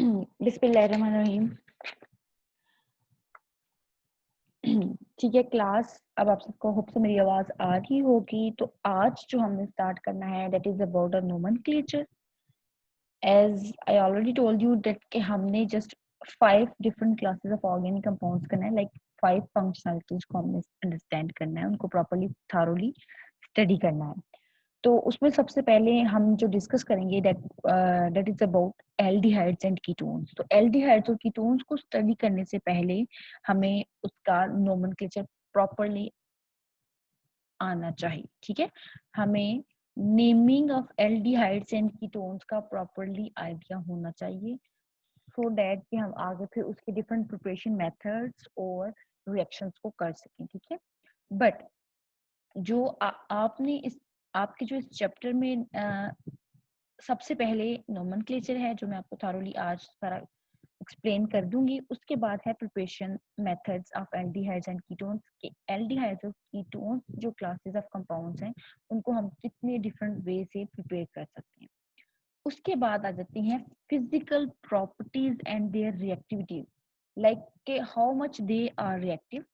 बिस्मिल्लाहिर्रहमानिर्रहीम। ठीक है क्लास, अब आप सबको होप से मेरी आवाज आ रही होगी। तो आज जो हमने स्टार्ट करना है that is about a nomenclature. As I already told you that कि हमने just 5 different classes of organic compounds करना है, लाइक 5 फंक्शनलिटीज को हमने अंडरस्टैंड करना है, उनको प्रॉपर्ली थारोली स्टडी करना है। तो उसमें सबसे पहले हम जो डिस्कस करेंगे that is about aldehydes and ketones. तो एल्डिहाइड्स और कीटोन्स को स्टडी करने से पहले हमें उसका नोमेनक्लेचर प्रॉपरली आना चाहिए। ठीक है, हमें naming of aldehydes and ketones का प्रॉपरली आइडिया होना चाहिए, सो दैट कि हम आगे फिर उसके डिफरेंट प्रिपरेशन मेथड्स और रिएक्शंस को कर सकें। ठीक है, बट जो आपने इस आपके जो इस चैप्टर में सबसे पहले नोमेनक्लेचर है जो मैं आपको थारोली आज सारा एक्सप्लेन कर दूंगी। उसके बाद है preparation methods of aldehydes and ketones के एल्डिहाइड्स और कीटोन्स जो क्लासेस ऑफ कंपाउंड्स हैं उनको हम कितने डिफरेंट वे से प्रिपेयर कर सकते हैं। उसके बाद आ जाती हैं physical properties and their reactivities, like के how much they are reactive.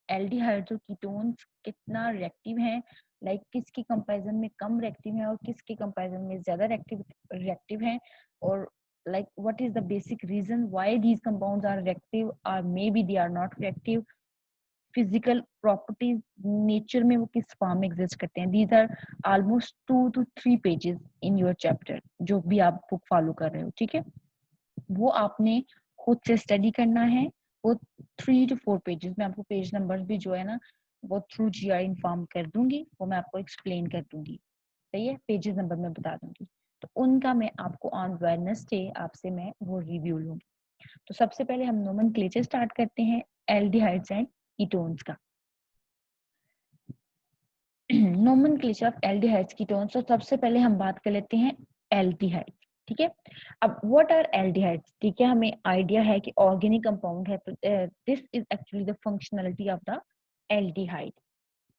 Aldehydes और कीटोन्स कितना रिएक्टिव हैं, लाइक किसकी कंपैरिजन में कम रिएक्टिव है और किसके कंपैरिजन में ज्यादा रिएक्टिव हैं, और like what is the basic reason why these compounds are reactive or maybe they are not reactive. Physical properties nature में वो किस फॉर्म में एग्जिस्ट करते हैं, these are almost 2 to 3 pages in your chapter जो भी आप बुक फॉलो कर रहे हो। ठीक है, वो आपने खुद से स्टडी करना है। वो 3 to 4 पेजेस में आपको पेज नंबर भी जो है ना वो थ्रू GR इन्फॉर्म कर दूंगी, वो मैं आपको एक्सप्लेन कर दूंगी। सही है, पेजेस नंबर मैं बता दूंगी, तो उनका मैं आपको ऑन वेडनेसडे आपसे मैं वो रिव्यू लूंगी। तो सबसे पहले हम नोमेनक्लेचर स्टार्ट करते हैं एल्डिहाइड्स एंड कीटोन्स का। Nomenclature of aldehydes ketones. तो सबसे पहले हम बात कर लेते हैं एल्डिहाइड। ठीक है, अब व्हाट आर एल्डिहाइड्स। ठीक है, हमें आइडिया है कि ऑर्गेनिक कंपाउंड है। This is actually the functionality of the aldehyde.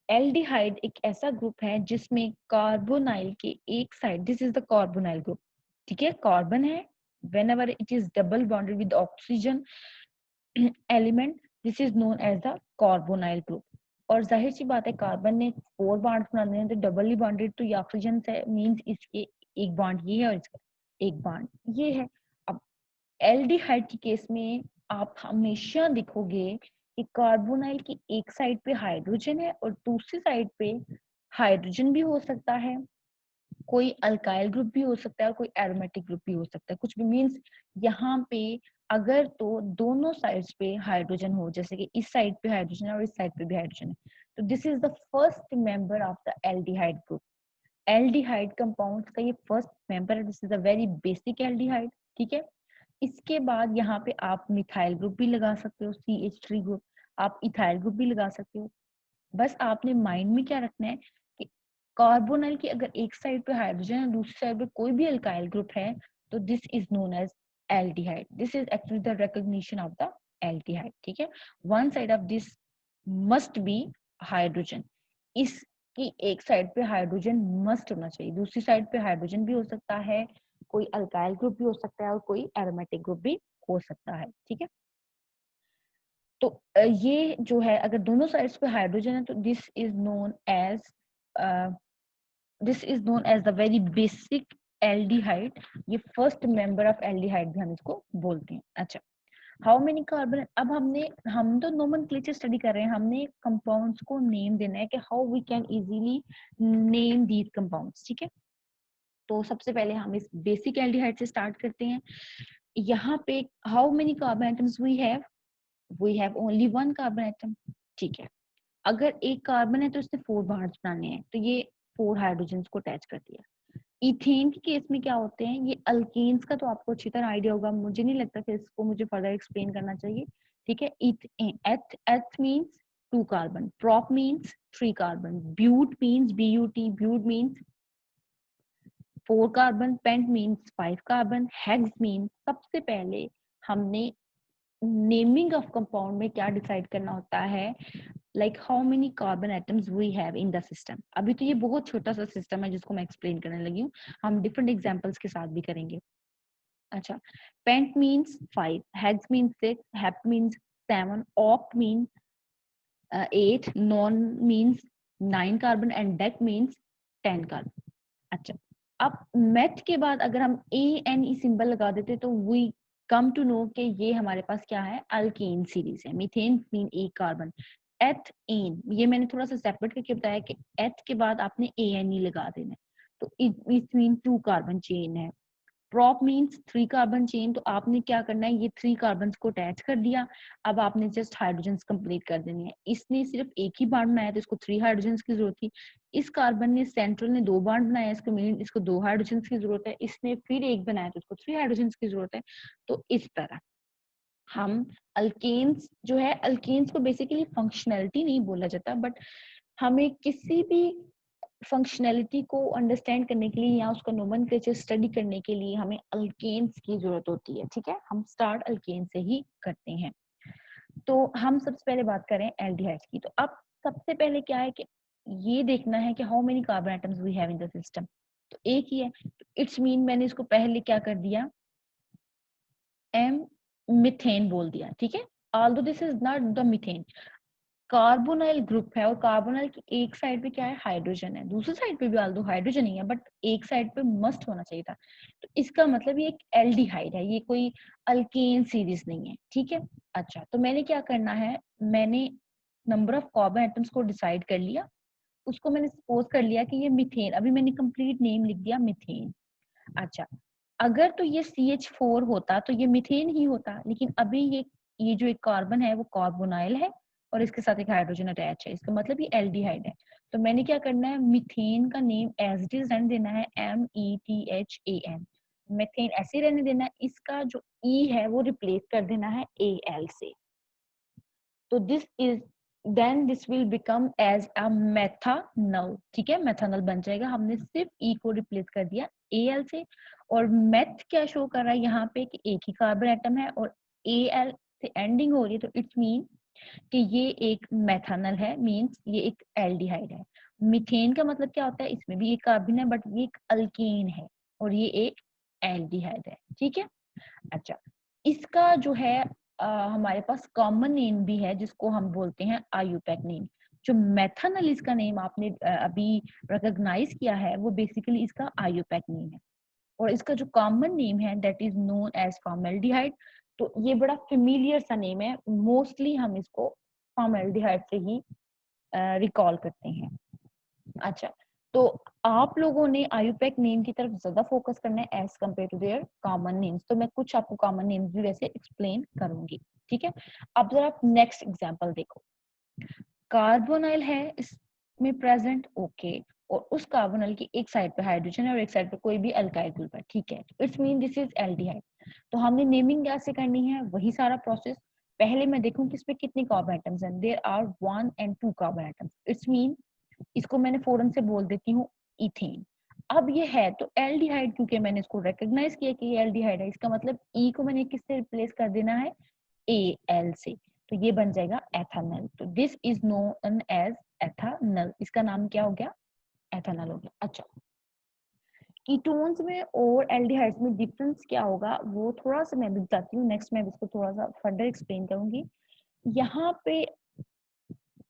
Aldehyde एक ऐसा ग्रुप है जिसमें कार्बोनाइल के एक side, this is the carbonyl group. ठीक है, कार्बन है, whenever it is double bonded with oxygen element, this is known as the carbonyl group। और जाहिर सी बात है कार्बन ने 4 बॉन्ड्स बनाने हैं, तो डबली बॉन्डेड तो ये ऑक्सीजन से मींस इसके एक बॉन्ड ये है और इसका एक बॉन्ड ये है। अब एल्डिहाइड के केस में आप हमेशा देखोगे कि कार्बोनाइल की एक साइड पे हाइड्रोजन है और दूसरी साइड पे हाइड्रोजन भी हो सकता है, कोई अल्काइल ग्रुप भी हो सकता है और कोई एरोमेटिक ग्रुप भी हो सकता है, कुछ भी मींस यहाँ पे अगर तो दोनों साइड्स पे हाइड्रोजन हो, जैसे कि इस साइड पे हाइड्रोजन है और इस साइड पे भी हाइड्रोजन है, तो this is the first member of the aldehyde group. Aldehyde compounds का ये फर्स्ट मेंबर है, this is a very basic aldehyde. ठीक है, इसके बाद यहाँ पे आप मिथाइल ग्रुप भी लगा सकते हो, CH3 ग्रुप, आप इथाइल ग्रुप भी लगा सकते हो। बस आपने माइंड में क्या रखना है कि कार्बोनाइल की अगर एक साइड पे हाइड्रोजन है दूसरी साइड पे कोई भी अल्काइल ग्रुप है, तो this is known as aldehyde. This is actually the recognition of the aldehyde. ठीक है, one side of this must be hydrogen, इसकी एक साइड पे हाइड्रोजन मस्ट होना चाहिए, दूसरी साइड पे हाइड्रोजन भी हो सकता है, कोई अल्काइल ग्रुप भी हो सकता है और कोई एरोमेटिक ग्रुप भी हो सकता है। ठीक है, तो ये जो है अगर दोनों साइड्स पे हाइड्रोजन है तो this is known as the very basic aldehyde. ये फर्स्ट मेंबर ऑफ एल्डिहाइड भी हम इसको बोलते हैं। अच्छा, हाउ मेनी कार्बन, अब हम तो नोमेनक्लेचर स्टडी कर रहे हैं, हमने कंपाउंड्स को नेम देना है कि how we can easily name these compounds. ठीक है, तो सबसे पहले हम इस बेसिक एल्डिहाइड से स्टार्ट करते हैं। यहाँ पे how many carbon atoms we have only 1 carbon atom. ठीक है, अगर एक कार्बन है तो इसने 4 बॉन्ड्स बनाने हैं, तो ये 4 हाइड्रोजन को अटैच कर दिया। इथेन के केस में क्या होते हैं, ये अल्केन्स का तो आपको अच्छी तरह आइडिया होगा, मुझे नहीं लगता कि इसको मुझे फर्दर एक्सप्लेन करना चाहिए। ठीक है, eth eth means 2 carbon, prop means 3 carbon, but means but means 4 carbon, pent means 5 carbon, hex means. सबसे पहले हमने नेमिंग ऑफ कंपाउंड में क्या डिसाइड करना होता है, like how many carbon atoms we have in the system. अभी तो ये बहुत छोटा सा सिस्टम है जिसको मैं एक्सप्लेन करने लगी हूँ, हम डिफरेंट एग्जांपल्स के साथ भी करेंगे। अच्छा, pent means 5, hex means 6, hept means 7, oct means 8, non means 9 carbon and dec means 10 carbon. अच्छा, अब मेथ के बाद अगर हम ANE सिंबल लगा देते तो वी कम टू नो कि ये हमारे पास क्या है, अल्केन सीरीज है। मीथेन मीन 1 कार्बन, एथेन ये मैंने थोड़ा सा सेपरेट करके बताया कि एथ के बाद आपने ANE लगा देना है, तो इट मीन 2 कार्बन चेन है। प्रॉप मीन्स 3 कार्बन चेन, तो आपने क्या करना है, ये 3 कार्बन को अटैच कर दिया। अब आपने जस्ट हाइड्रोजन कंप्लीट कर देनी है। इसने सिर्फ एक ही बॉन्ड बनाया तो इसको 3 हाइड्रोजन की जरूरत थी। इस कार्बन ने सेंट्रल ने 2 बॉन्ड बनाया, इसको मीन इसको 2 हाइड्रोजन की जरूरत है। इसने फिर एक बनाया तो इसको 3 हाइड्रोजन की जरूरत है। तो इस तरह हम अल्केन्स जो है, अल्केन्स को बेसिकली फंक्शनैलिटी नहीं बोला जाता, बट हमें किसी भी फंक्शनैलिटी को अंडरस्टैंड करने के लिए या उसका नोमेनक्लेचर स्टडी करने के लिए हमें अल्केन्स की जरूरत होती है। ठीक है, हम स्टार्ट अल्केन से ही करते हैं। तो हम सबसे पहले बात करें एल्डिहाइड्स की। तो अब सबसे पहले क्या है कि ये देखना है कि how many carbon atoms we have in the system. तो एक ही है, तो इट्स मीन मैंने इसको पहले क्या कर दिया, एम मिथेन बोल दिया। ठीक है, although this is not the methane, carbonyl group है और कार्बोनाइल की एक साइड पे क्या है, हाइड्रोजन है, दूसरी साइड पे भी ऑल्दो हाइड्रोजन ही है, बट एक साइड पे मस्ट होना चाहिए था। तो इसका मतलब ये एक एल्डिहाइड है, ये कोई अल्केन सीरीज नहीं है। ठीक है, अच्छा, तो मैंने क्या करना है, मैंने नंबर ऑफ कार्बन एटम्स को डिसाइड कर लिया, उसको मैंने सपोज कर लिया कि ये मिथेन, अभी मैंने कंप्लीट नेम लिख दिया मिथेन। अच्छा, अगर तो ये CH4 होता तो ये मीथेन ही होता, लेकिन अभी ये जो एक कार्बन है वो कार्बोनाइल है और इसके साथ एक हाइड्रोजन अटैच है, इसका मतलब ये एल्डिहाइड है। तो मैंने क्या करना है, मीथेन का नेम एज इट इज रहने देना है, METHAN, मीथेन ऐसे ही रहने देना है। इसका जो E है वो रिप्लेस कर देना है AL से। तो this will become as a methanal. ठीक है, मेथानल बन जाएगा, हमने सिर्फ E को रिप्लेस कर दिया AL से। और मेथ क्या शो कर रहा है यहाँ पे कि एक ही कार्बन एटम है और AL से एंडिंग हो रही है, तो इट्स मीन कि ये एक मेथानल है, मींस ये एक एल्डिहाइड है। मीथेन का मतलब क्या होता है, इसमें भी एक कार्बन है बट ये एक अल्केन है और ये एक एल्डिहाइड है। ठीक है, अच्छा, इसका जो है हमारे पास कॉमन नेम भी है जिसको हम बोलते हैं आयुपैक नेम। जो मेथानल इसका नेम आपने अभी रिकॉग्नाइज किया है वो बेसिकली इसका आयुपैक नेम है, और इसका जो कॉमन नेम है that is known as formaldehyde. तो ये बड़ा फेमिलियर सा नेम है, मोस्टली हम इसको फॉर्मेल्डिहाइड से ही रिकॉल करते हैं। अच्छा, तो आप लोगों ने आयुपैक नेम की तरफ ज्यादा फोकस करना है as compare to their common names, तो मैं कुछ आपको कॉमन नेम्स भी वैसे एक्सप्लेन करूंगी। ठीक है, अब जरा आप नेक्स्ट एग्जांपल देखो, कार्बोनाइल है इसमें प्रेजेंट, ओके, और उस कार्बोनाइल की एक साइड पे हाइड्रोजन है और एक साइड पे कोई भी अल्काइल ग्रुप है। ठीक है, it's mean this is aldehyde. तो हमने नेमिंग कैसे करनी है, वही सारा प्रोसेस। पहले मैं देखूं कि इसमें कितने कार्बन एटम्स हैं, there are 1 and 2 carbon atoms, it's mean इसको मैंने फौरन से बोल देती हूँ इथेन। अब ये है तो एल्डिहाइड, क्योंकि मैंने इसको रिकॉग्नाइज किया कि ये एल्डिहाइड है, इसका मतलब E को मैंने किससे रिप्लेस कर देना है, AL से, तो ये बन जाएगा एथानल। तो दिस इज नोन एज एथानल, इसका नाम क्या हो गया, एथानल हो गया। अच्छा, कीटोन्स में और एल्डिहाइड्स में डिफरेंस क्या होगा वो थोड़ा सा मैं भी बताती हूँ, नेक्स्ट मैं इसको थोड़ा सा फर्दर एक्सप्लेन करूंगी। यहाँ पे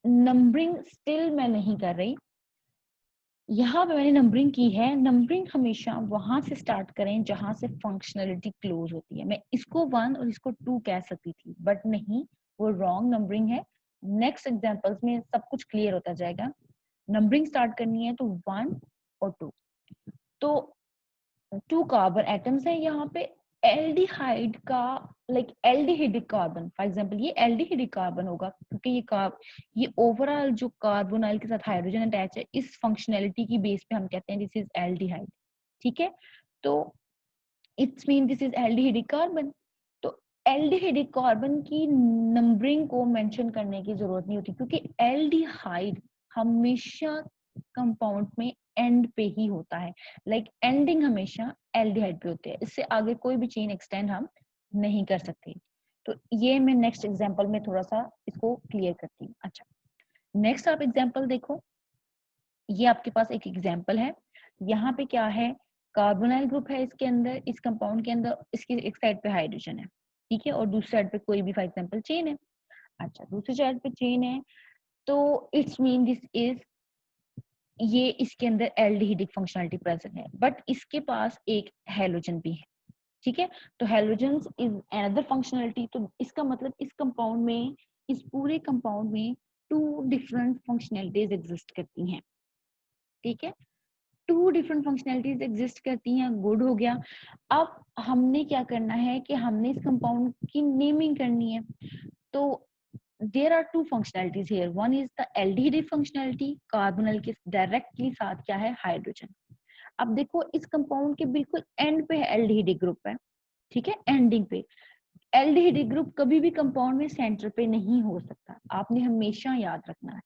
नंबरिंग स्टिल मैं नहीं कर रही, यहाँ पे मैंने नंबरिंग की है। नंबरिंग हमेशा वहां से स्टार्ट करें जहां से फंक्शनलिटी क्लोज होती है। मैं इसको 1 और इसको 2 कह सकती थी, बट नहीं, वो रॉन्ग नंबरिंग है। नेक्स्ट एग्जांपल्स में सब कुछ क्लियर होता जाएगा। नंबरिंग स्टार्ट करनी है तो 1 और 2, तो 2 कार्बन एटम्स है यहाँ पे। एल्डिहाइड का like aldehydic carbon, for example ये एल्डिहाइडिक कार्बन होगा क्योंकि ये ओवरऑल जो कार्बोनाइल के साथ हाइड्रोजन अटैच है, इस फंक्शनैलिटी की बेस पे हम कहते हैं दिस इज एल्डिहाइड। ठीक है, तो it's mean this is aldehydic carbon. तो एल्डिहाइडिक कार्बन की नंबरिंग को मेंशन करने की जरूरत नहीं होती क्योंकि एल्डिहाइड हमेशा कंपाउंड में एंड पे ही होता है, लाइक एंडिंग हमेशा एल्डिहाइड पे होते हैं, इससे आगे कोई भी चेन एक्सटेंड हम नहीं कर सकते। तो ये मैं नेक्स्ट एग्जांपल में थोड़ा सा इसको क्लियर करती हूँ। अच्छा, नेक्स्ट आप एग्जांपल देखो, ये आपके पास एक एग्जांपल है। यहाँ पे क्या है, कार्बोनाइल ग्रुप है इसके अंदर, इस कंपाउंड के अंदर, इसकी एक साइड पे हाइड्रोजन है, ठीक है, और दूसरी साइड पे कोई भी फॉर एग्जांपल चेन है। अच्छा, दूसरी साइड पे चेन है, तो इट्स मीन दिस इज, ये इसके अंदर एल्डिहाइडिक फंक्शनलिटी प्रेजेंट है, बट इसके पास एक हैलोजन भी है, ठीक है। तो हैलोजन इज अनदर फंक्शनलिटी। तो इसका मतलब इस कंपाउंड में, इस पूरे कंपाउंड में टू डिफरेंट फंक्शनलिटीज एग्जिस्ट करती हैं, ठीक है, टू डिफरेंट फंक्शनलिटीज एग्जिस्ट करती हैं, गुड हो गया। अब हमने क्या करना है कि हमने इस कंपाउंड की नेमिंग करनी है। तो there are two functionalities here, one is the aldehyde functionality, carbonyl के डायरेक्टली साथ क्या है, हाइड्रोजन। अब देखो इस कंपाउंड के बिल्कुल एंड पे एल्डिहाइड ग्रुप है, ठीक है, एंडिंग पे। एल्डिहाइड ग्रुप कभी भी कंपाउंड में सेंटर पे नहीं हो सकता, आपने हमेशा याद रखना है,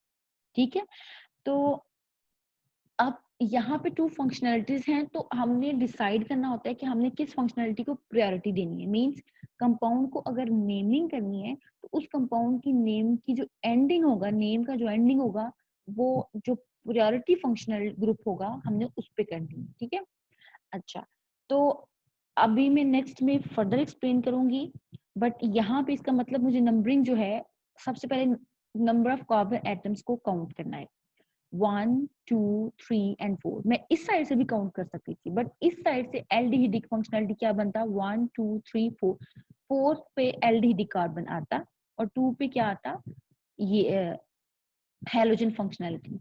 ठीक है। तो अब यहाँ पे टू फंक्शनलिटीज हैं, तो हमने डिसाइड करना होता है कि हमने किस फंक्शनलिटी को प्रायोरिटी देनी है। मींस कंपाउंड को अगर नेमिंग करनी है तो उस कंपाउंड की नेम की जो एंडिंग होगा, नेम का जो एंडिंग होगा, वो जो प्रायोरिटी फंक्शनल ग्रुप होगा हमने उस पे करनी है, ठीक है। अच्छा, तो अभी मैं नेक्स्ट में फर्दर एक्सप्लेन करूंगी, बट यहाँ पे इसका मतलब मुझे नंबरिंग जो है, सबसे पहले नंबर ऑफ कार्बन एटम्स को काउंट करना है, 1 2 3 एंड 4। मैं इस साइड से भी काउंट कर सकती थी, बट इस साइड से एल्डिहाइडिक फंक्शनलिटी क्या बनता, 1 2 3 4, 4 पे एल्डिहाइडिक कार्बन आता और 2 पे क्या आता, ये हैलोजन फंक्शनलिटी।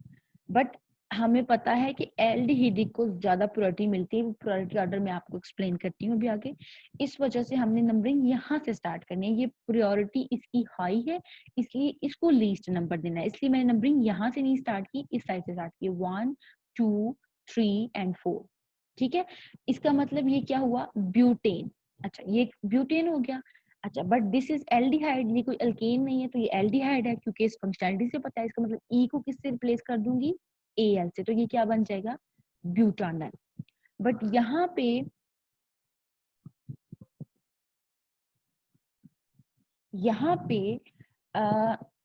बट हमें पता है कि एल्डिहाइडिक को ज्यादा प्रायोरिटी मिलती है, वो प्रायोरिटी ऑर्डर में आपको एक्सप्लेन करती हूँ अभी आगे। इस वजह से हमने नंबरिंग यहाँ से स्टार्ट करनी है, ये प्रायोरिटी इसकी हाई है इसलिए इसको लीस्ट नंबर देना है, इसलिए मैंने नंबरिंग यहाँ से नहीं स्टार्ट की, इस साइड से स्टार्ट की, 1 2 3 एंड 4, ठीक है। इसका मतलब ये क्या हुआ, ब्यूटेन। अच्छा, ये ब्यूटेन हो गया। अच्छा, बट दिस इज एल्डिहाइड, ये कोई अल्केन नहीं है, तो ये एल्डिहाइड है क्योंकि इस फंक्शनलिटी से पता है। इसका मतलब ई को किससे रिप्लेस कर दूंगी, एल से, तो ये क्या बन जाएगा, ब्यूटानल। बट यहाँ पे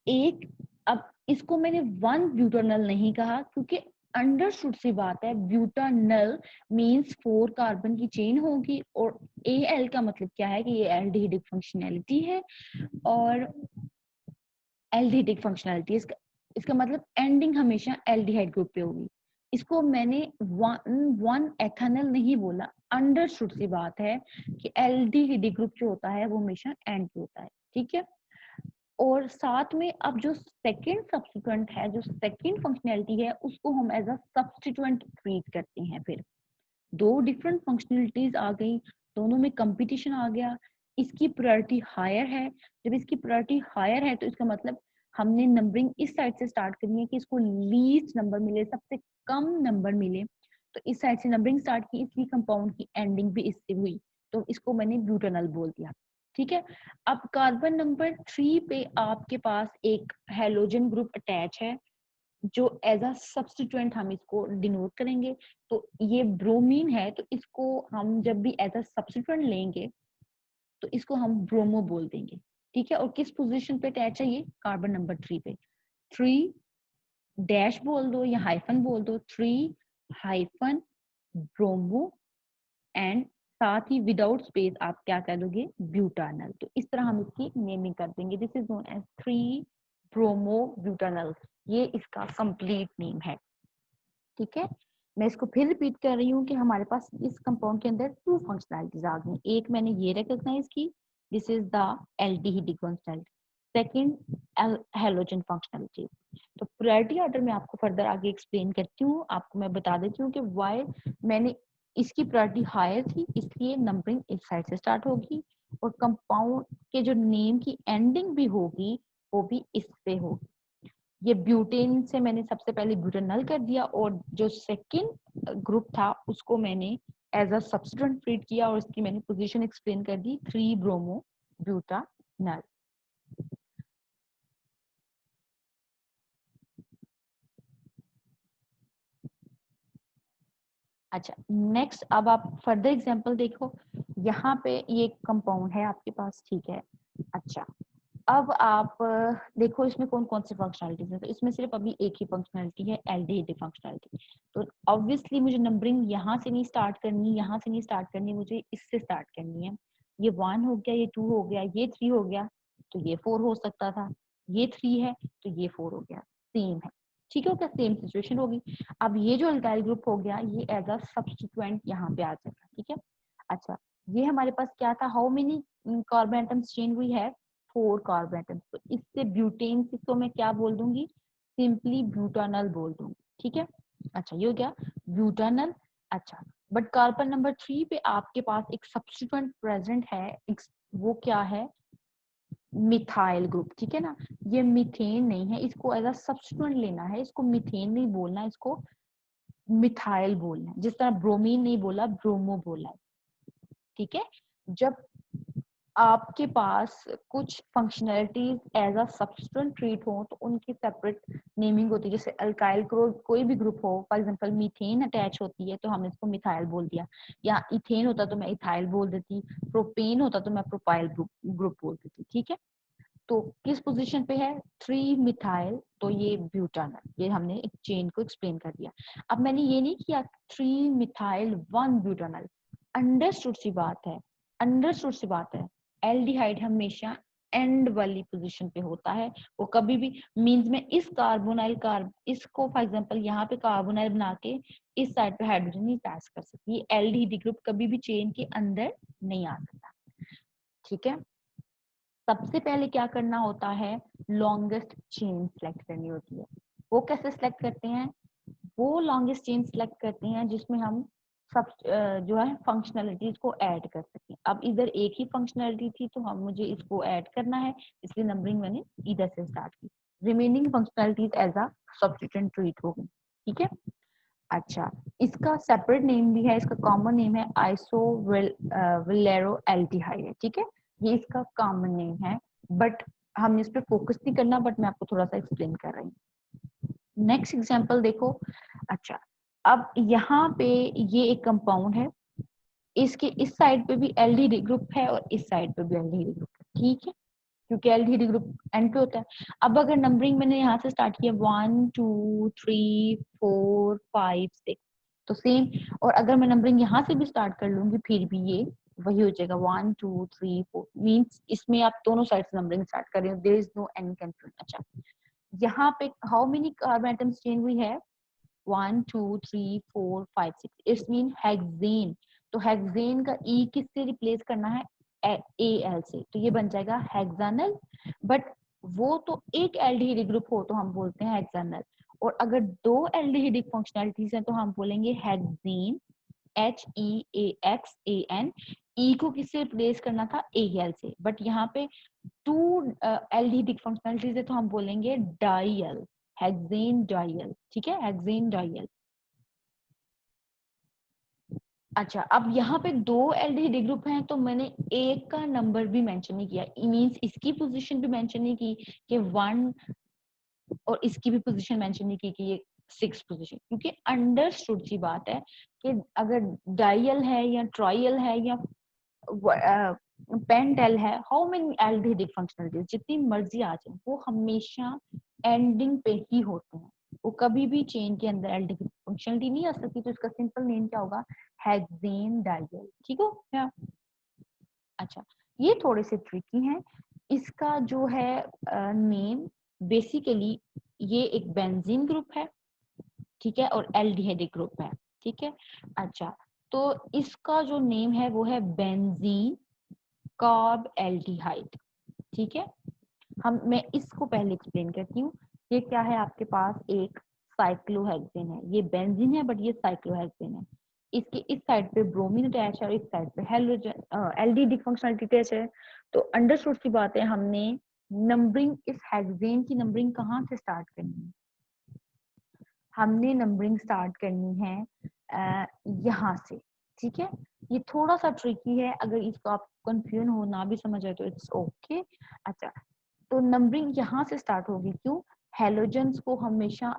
एक, अब इसको मैंने वन ब्यूटानल नहीं कहा क्योंकि अंडरस्टूड सी बात है, ब्यूटानल मींस 4 कार्बन की चेन होगी, और एल का मतलब क्या है कि ये एल्डिहाइडिक फंक्शनैलिटी है, और एल्डिहाइडिक फंक्शनैलिटी, इसका मतलब एंडिंग हमेशा एल्डिहाइड ग्रुप पे होगी। इसको मैंने वन एथेनल नहीं बोला, अंडरस्टूड सी बात है कि एल्डिहाइडिक ग्रुप जो होता है वो हमेशा एंड पे होता है, ठीक है। और साथ में अब जो सेकंड सब्स्टिट्यूएंट है, जो सेकंड फंक्शनैलिटी है, उसको हम एज अ सब्स्टिट्यूएंट ट्रीट करते हैं। फिर दो डिफरेंट फंक्शनलिटीज आ गई, दोनों में कंपटीशन आ गया, इसकी प्रायोरिटी हायर है। जब इसकी प्रायोरिटी हायर है तो इसका मतलब हमने नंबरिंग इस साइड से स्टार्ट करनी है कि इसको लीस्ट नंबर मिले, सबसे कम नंबर मिले, तो इस साइड से नंबरिंग स्टार्ट की, इसलिए कंपाउंड की एंडिंग भी इससे हुई, तो इसको मैंने ब्यूटानल बोल दिया, ठीक है। अब कार्बन नंबर 3 पे आपके पास एक हेलोजन ग्रुप अटैच है, जो एज अ सब्स्टिट्यूएंट हम इसको डिनोट करेंगे। तो ये ब्रोमीन है, तो इसको हम जब भी एज अ सब्स्टिट्यूएंट लेंगे तो इसको हम ब्रोमो बोल देंगे, ठीक है। और किस पोजीशन पे अटैच है ये, कार्बन नंबर 3 पे। 3 डैश बोल दो या हाइफन बोल दो, 3 हाइफन ब्रोमो, एंड साथ ही विदाउट स्पेस आप क्या कह दोगे, ब्यूटानल। तो इस तरह हम इसकी नेमिंग कर देंगे, this is known as 3 bromo butanal, ये इसका कंप्लीट नेम है, ठीक है। मैं इसको फिर रिपीट कर रही हूँ कि हमारे पास इस कंपाउंड के अंदर टू फंक्शनलिटीज आ गई, एक मैंने ये रिकॉग्नाइज की, this is the aldehydic functionality, second halogen functionality. तो प्रायोरिटी ऑर्डर में आपको फर्दर आगे एक्सप्लेन करती हूँ, आपको मैं बता देती हूँ कि व्हाई मैंने इसकी प्रायोरिटी हायर थी, इसलिए नंबरिंग इस साइड से स्टार्ट होगी, और कंपाउंड के जो नेम की एंडिंग भी होगी वो भी इससे होगी। ये ब्यूटेन से मैंने सबसे पहले ब्यूटेनल कर दिया, और जो सेकंड ग्रुप था उसको मैंने एज अ सब्स्टिट्यूएंट ट्रीट किया, और इसकी मैंने पोजीशन एक्सप्लेन कर दी, 3 ब्रोमो ब्यूटानल। अच्छा, नेक्स्ट अब आप फर्दर एग्जांपल देखो, यहाँ पे ये कंपाउंड है आपके पास, ठीक है। अच्छा, अब आप देखो इसमें कौन कौन सी फंक्शनलिटीज है, तो इसमें सिर्फ अभी एक ही फंक्शनलिटी है, एल्डिहाइड फंक्शनलिटी। तो ऑब्वियसली मुझे नंबरिंग यहाँ से नहीं स्टार्ट करनी, यहाँ से नहीं स्टार्ट करनी, मुझे इससे स्टार्ट करनी है। ये 1 हो गया, ये 2 हो गया, ये 3 हो गया, तो ये 4 हो सकता था, ये 3 है तो ये 4 हो गया, सेम है। ठीक है, क्या सेम सिचुएशन होगी। अब ये जो अल्काइल ग्रुप हो गया ये एज अ सब्स्टिट्यूएंट यहाँ पे आ जाएगा। ठीक है, अच्छा ये हमारे पास क्या था, how many carbon atoms change हुई है, 4 कार्बन एटम्स। तो इससे ब्यूटेन से तो मैं क्या बोल दूंगी, सिंपली ब्यूटानल बोल दूंगी। ठीक है, अच्छा ये हो गया ब्यूटानल। अच्छा बट कार्बन नंबर 3 पे आपके पास एक सब्स्टिट्यूएंट प्रेजेंट है, वो क्या है, मिथाइल ग्रुप। ठीक है ना, ये मीथेन नहीं है, इसको एज अ सब्स्टिट्यूएंट लेना है, इसको मीथेन नहीं बोलना, इसको मिथाइल बोलना है। जिस तरह ब्रोमीन नहीं बोला, ब्रोमो बोला है। ठीक है, जब आपके पास कुछ functionalities as a substituent treat हो तो उनकी सेपरेट नेमिंग होती है। जैसे अल्काइल कोई भी ग्रुप हो, फॉर एग्जांपल मीथेन अटैच होती है तो हमने इसको मिथाइल बोल दिया, या इथेन होता तो मैं इथाइल बोल देती, प्रोपेन होता तो मैं प्रोपाइल ग्रुप बोल देती। ठीक है, तो किस पोजीशन पे है, 3 मिथाइल, तो ये ब्यूटानल, ये हमने एक चेन को एक्सप्लेन कर दिया। अब मैंने ये नहीं किया 3 मिथाइल 1 ब्यूटानल, अंडरस्टूड सी बात है, अंडरस्टूड सी बात है। एल्डिहाइड हमेशा एंड वाली पोजीशन पे होता है, वो कभी भी मींस में इस कार्बोनाइल इसको फॉर एग्जांपल यहाँ पे कार्बोनाइल बना के इस साइड पे हाइड्रोजन नहीं अटैच कर सकती, ये एल्डिहाइड ग्रुप कभी भी चेन के अंदर नहीं आ सकता। ठीक है, सबसे पहले क्या करना होता है, लॉन्गेस्ट चेन सेलेक्ट करनी होती है। वो कैसे सेलेक्ट करते हैं, वो लॉन्गेस्ट चेन सेलेक्ट करते हैं जिसमें हम सब जो है फंक्शनलिटीज को ऐड कर सकें। अब इधर एक ही फंक्शनलिटी थी तो हम मुझे इसको ऐड करना है, इसलिए नंबरिंग मैंने इधर से स्टार्ट की। Remaining functionalities as a substituent treat होगी। ठीक है, अच्छा इसका सेपरेट नेम भी है, इसका कॉमन नेम है आइसोविलेरो एल्डिहाइड। ठीक है, ये इसका कॉमन नेम है, बट हमने इस पे फोकस नहीं करना, बट मैं आपको थोड़ा सा एक्सप्लेन कर रही हूँ। नेक्स्ट एग्जांपल देखो। अच्छा अब यहाँ पे ये एक कंपाउंड है, इसके इस साइड पे भी एल्डिहाइड ग्रुप है और इस साइड पे भी एल्डिहाइड ग्रुप है। ठीक है, क्योंकि एल्डिहाइड ग्रुप एंड पे होता है। अब अगर नंबरिंग मैंने यहाँ से स्टार्ट किया 1 2 3 4 5 6, तो सेम। और अगर मैं नंबरिंग यहाँ से भी स्टार्ट कर लूंगी फिर भी ये वही हो जाएगा 1 2 3 4, मींस इसमें आप दोनों साइड से नंबरिंग स्टार्ट कर रहे हो, there is no any confusion. अच्छा यहाँ पे how many carbon atoms change हुई है, 1 2 3 4 5 6, इट्स मीन हेक्सेन। तो हेक्सेन का ई किससे रिप्लेस करना है, ए एल से, तो ये बन जाएगा हेक्सानल। बट वो तो एक एल्डिहाइड ग्रुप हो तो हम बोलते हैं हेक्सानल, और अगर दो एल्डिहाइड फंक्शनलिटीज हैं तो हम बोलेंगे हेक्सेन, HEAXAN। ई को किससे रिप्लेस करना था, AL से, बट यहाँ पे टू एल्डिहाइड फंक्शनलिटीज है तो हम बोलेंगे डाइयल, हेक्सेन डाइयल। ठीक है, हेक्सेन डाइयल। अच्छा अब यहाँ पे दो एल्डिहाइड ग्रुप हैं तो मैंने एक का नंबर भी मेंशन नहीं किया, मींस इसकी पोजीशन भी मेंशन नहीं की कि 1, और इसकी भी पोजीशन मेंशन नहीं की कि ये 6 पोजीशन, क्योंकि अंडरस्टूड सी बात है कि अगर डाइयल है या ट्रायल है या पेंटेल है, हाउ मेनी एल्डिहाइड फंक्शनलिटीज जितनी मर्जी आ जाए वो हमेशा एंडिंग पे ही होते हैं, वो कभी भी चेन के अंदर एल्डिहाइड फंक्शनलिटी नहीं आ सकती। तो इसका सिंपल नेम क्या होगा, हेक्सेन डाइयल। ठीक हो क्या, अच्छा ये थोड़े से ट्रिकी हैं। इसका जो है नेम बेसिकली ये एक बेंजीन ग्रुप है, ठीक है, और एल्डिहाइड ग्रुप है। ठीक है, अच्छा तो इसका जो नेम है वो है बेंजीन कार्ब एल्डिहाइड। ठीक है, मैं इसको पहले एक्सप्लेन करती हूँ। ये क्या है, आपके पास एक साइक्लोहेक्सेन है, ये बेंजीन है बट ये साइक्लोहेक्सेन है। इसके इस साइड पे ब्रोमीन अटैच है और इस साइड पे हेलोजन एल्डिहाइड फंक्शनलिटी अटैच है। तो अंडरस्टूड सी बात है, हमने नंबरिंग इस हेक्सेन की नंबरिंग कहाँ से स्टार्ट करनी है, हमने नंबरिंग स्टार्ट करनी है यहाँ से। ठीक है, ये थोड़ा सा ट्रिकी है, अगर इसको आप कंफ्यूजन हो ना भी समझ आए तो इट्स ओके। अच्छा तो नंबरिंग यहाँ से स्टार्ट होगी, क्यों, हेलोजेंस को हमेशा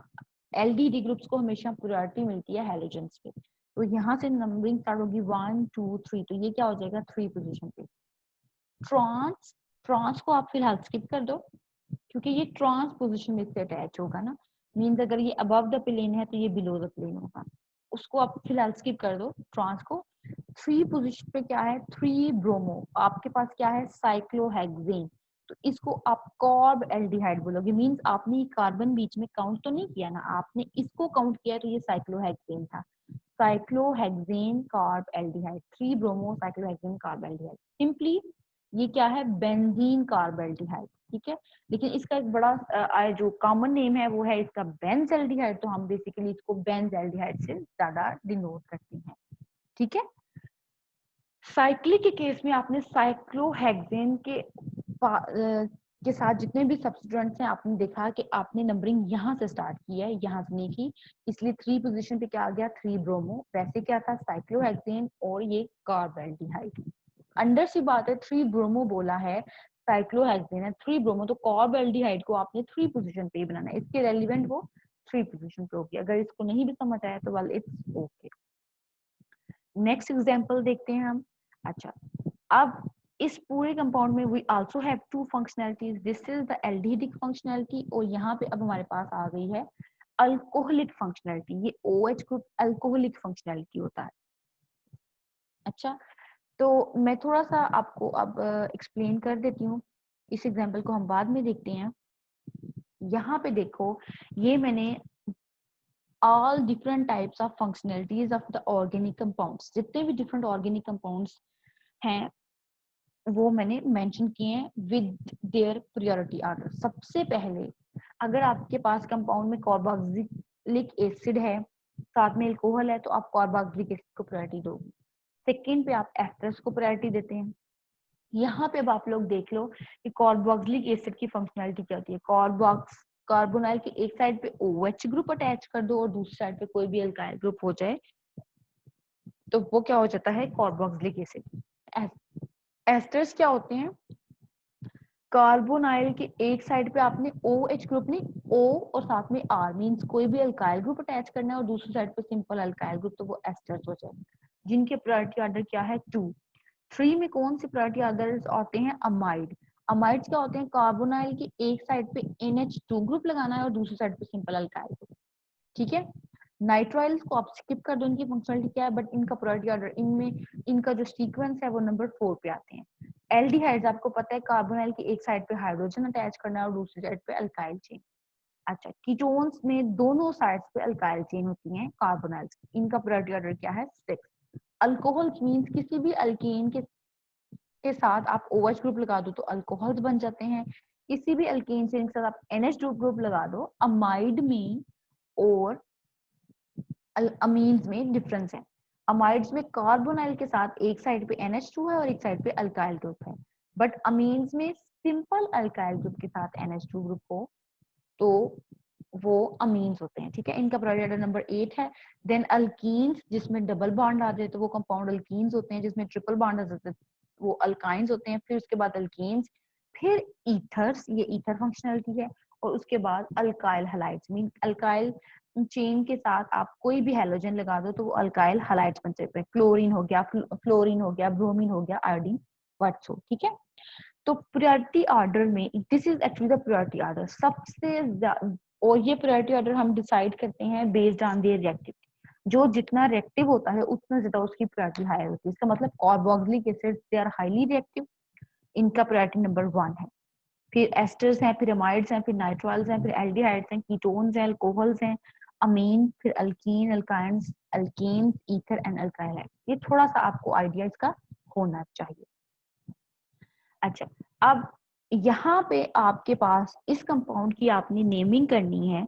एल्डिहाइड ग्रुप्स को हमेशा प्रायोरिटी मिलती है हेलोजेंस पे, तो यहाँ से नंबरिंग स्टार्ट होगी 1 2 3, तो ये क्या हो जाएगा 3 पोजीशन पे। ट्रांस ट्रांस को आप फिलहाल स्किप कर दो क्योंकि ये ट्रांस पोजीशन में से अटैच होगा ना, मीन्स अगर ये अबव द प्लेन है तो ये बिलो द प्लेन होगा, उसको आप फिलहाल स्किप कर दो ट्रांस को। 3 पोजीशन पे क्या है, 3 ब्रोमो, आपके पास क्या है, साइक्लोहेक्सेन, तो इसको आप कार्ब एल्डिहाइड बोलोगे, मींस आपने कार्बन बीच में काउंट तो नहीं किया ना, आपने इसको काउंट किया तो ये साइक्लोहेक्सेन था, cyclohexane carb aldehyde, 3 bromo cyclohexane carb aldehyde, simply ये क्या है, बेंजीन कार्ब एल्डिहाइड, ठीक है। लेकिन इसका एक बड़ा जो कॉमन नेम है वो है इसका बेंजल्डिहाइड, तो हम बेसिकली इसको बेंजल्डिहाइड से ज्यादा डिनोट करते हैं, ठीक है। साइक्लिक के केस में आपने साइक्लोहेक्सेन के साथ जितने भी सब्स्टिट्यूएंट्स हैं आपने देखा कि आपने नंबरिंग यहाँ से स्टार्ट की है, यहाँ से नहीं की, इसलिए 3 पोजीशन पे क्या आ गया, 3 ब्रोमो, वैसे क्या था, साइक्लोहेक्सेन और ये कार्बेल्डिहाइड। अंडर सी बात है 3 ब्रोमो बोला है, साइक्लोहेक्सेन है, 3 ब्रोमो, तो कार्बेल्डिहाइड को आपने 3 पोजीशन पे ही बनाना है, इसके रेलिवेंट वो 3 पोजीशन पे होगी। अगर इसको नहीं भी समझ आया तो well it's okay. Next example देखते हैं हम। अच्छा, अब इस पूरे कंपाउंड में we also have 2 functionalities, this is the aldehydic functionality, और यहाँ पे अब हमारे पास आ गई है अल्कोहलिक फंक्शनैलिटी, ये OH ग्रुप अल्कोहलिक फंक्शनैलिटी होता है। अच्छा, तो मैं थोड़ा सा आपको अब एक्सप्लेन कर देती हूँ, इस एग्जांपल को हम बाद में देखते हैं। यहाँ पे देखो, ये मैंने all different types of functionalities of the organic compounds, जितने भी different organic compounds हैं वो मैंने मेंशन किए हैं विद देयर प्रायोरिटी ऑर्डर। सबसे पहले अगर आपके पास कंपाउंड में कार्बोक्सिलिक एसिड है, साथ में अल्कोहल है, तो आप कार्बोक्सिलिक एसिड को प्रायोरिटी दोगे। सेकंड पे आप एस्टर्स को प्रायोरिटी देते हैं। यहाँ पे अब आप लोग देख लो कि कार्बोक्सिलिक एसिड की फंक्शनैलिटी क्या होती है, कार्बोनाइल के एक साइड पे OH ग्रुप अटैच कर दो और दूसरी साइड पे कोई भी अल्काइल ग्रुप हो जाए तो वो क्या हो जाता है, कार्बोक्सिलिक एसिड। एस्टर्स क्या होते हैं, कार्बोनाइल के एक साइड पे आपने OH ग्रुप नहीं, O और साथ में R, मींस कोई भी अल्काइल ग्रुप अटैच करना है, और दूसरी साइड पे सिंपल अल्काइल ग्रुप, तो वो एस्टर्स हो जाए, जिनके प्रायोरिटी ऑर्डर क्या है, 2। 3 में कौन सी प्रायोरिटी ऑर्डर्स आते हैं, अमाइड। अमाइड्स क्या होते हैं, कार्बोनाइल की एक साइड पे NH2 ग्रुप लगाना है और दूसरी साइड पे सिंपल अल्काइल ग्रुप, ठीक है। नाइट्राइल्स को आप स्किप कर दो, इनकी फंक्शनलिटी क्या है, बट इनका प्रायोरिटी ऑर्डर, इनमें इनका जो सीक्वेंस है वो नंबर 4 पे आते हैं। एल्डिहाइड्स आपको पता है, कार्बोनाइल की एक साइड पे हाइड्रोजन अटैच करना है और दूसरी साइड पे अल्काइल चेन। अच्छा, कीटोन्स में दोनों साइड्स पे अल्काइल चेन होती हैं कार्बोनाइल्स, इनका प्रायोरिटी ऑर्डर क्या है, 6। अल्कोहल्स मींस किसी भी अल्केन के साथ आप OH ग्रुप लगा दो तो अल्कोहल्स बन जाते हैं, किसी भी अल्केन से इनके साथ आप NH2 ग्रुप लगा दो। अमाइड में और अमीन्स में डिफरेंस है, अमाइड्स में कार्बोनाइल के साथ एक साइड पे NH2 है और एक साइड पे अल्काइल ग्रुप है, बट अमीन्स में सिंपल अल्काइल ग्रुप के साथ NH2 ग्रुप हो तो वो अमीन्स होते हैं, ठीक है। इनका प्रायोरिटी ऑर्डर नंबर 8 है। देन अल्कीन्स, जिसमें डबल बॉन्ड आ जाए तो वो कंपाउंड अल्कीन्स होते हैं, जिसमें ट्रिपल बॉन्ड आ जाते हैं वो अल्काइंस होते हैं। फिर उसके बाद अल्कीन्स, फिर ईथर्स, ये ईथर फंक्शनलिटी है, और उसके बाद alkyl halides, mean alkyl chain के साथ आप कोई भी हैलोजन लगा दो तो वो अल्काइल हैलाइड्स बन जाते हैं, क्लोरीन हो गया, फ्लोरीन हो गया, ब्रोमीन हो गया, आयोडीन, व्हाट्सो, ठीक है। तो प्रायोरिटी ऑर्डर में this is actually the priority order सबसे, और ये प्रायोरिटी ऑर्डर हम डिसाइड करते हैं बेस्ड ऑन देयर रिएक्टिविटी, जो जितना रिएक्टिव होता है उतना ज्यादा उसकी प्रायोरिटी हाई होती है। इसका मतलब carboxylic acids they are highly reactive, इनका प्रायोरिटी नंबर 1 है। फिर एस्टर्स हैं, फिर अमाइड्स हैं, फिर नाइट्राइल्स हैं, फिर एल्डिहाइड्स हैं, कीटोन्स हैं, अल्कोहल्स हैं, अमीन, फिर alkene, alkynes, alkanes, ether and alkyl है। ये थोड़ा सा आपको आइडिया इसका होना चाहिए। अच्छा, अब यहाँ पे आपके पास इस कंपाउंड की आपने नेमिंग करनी है,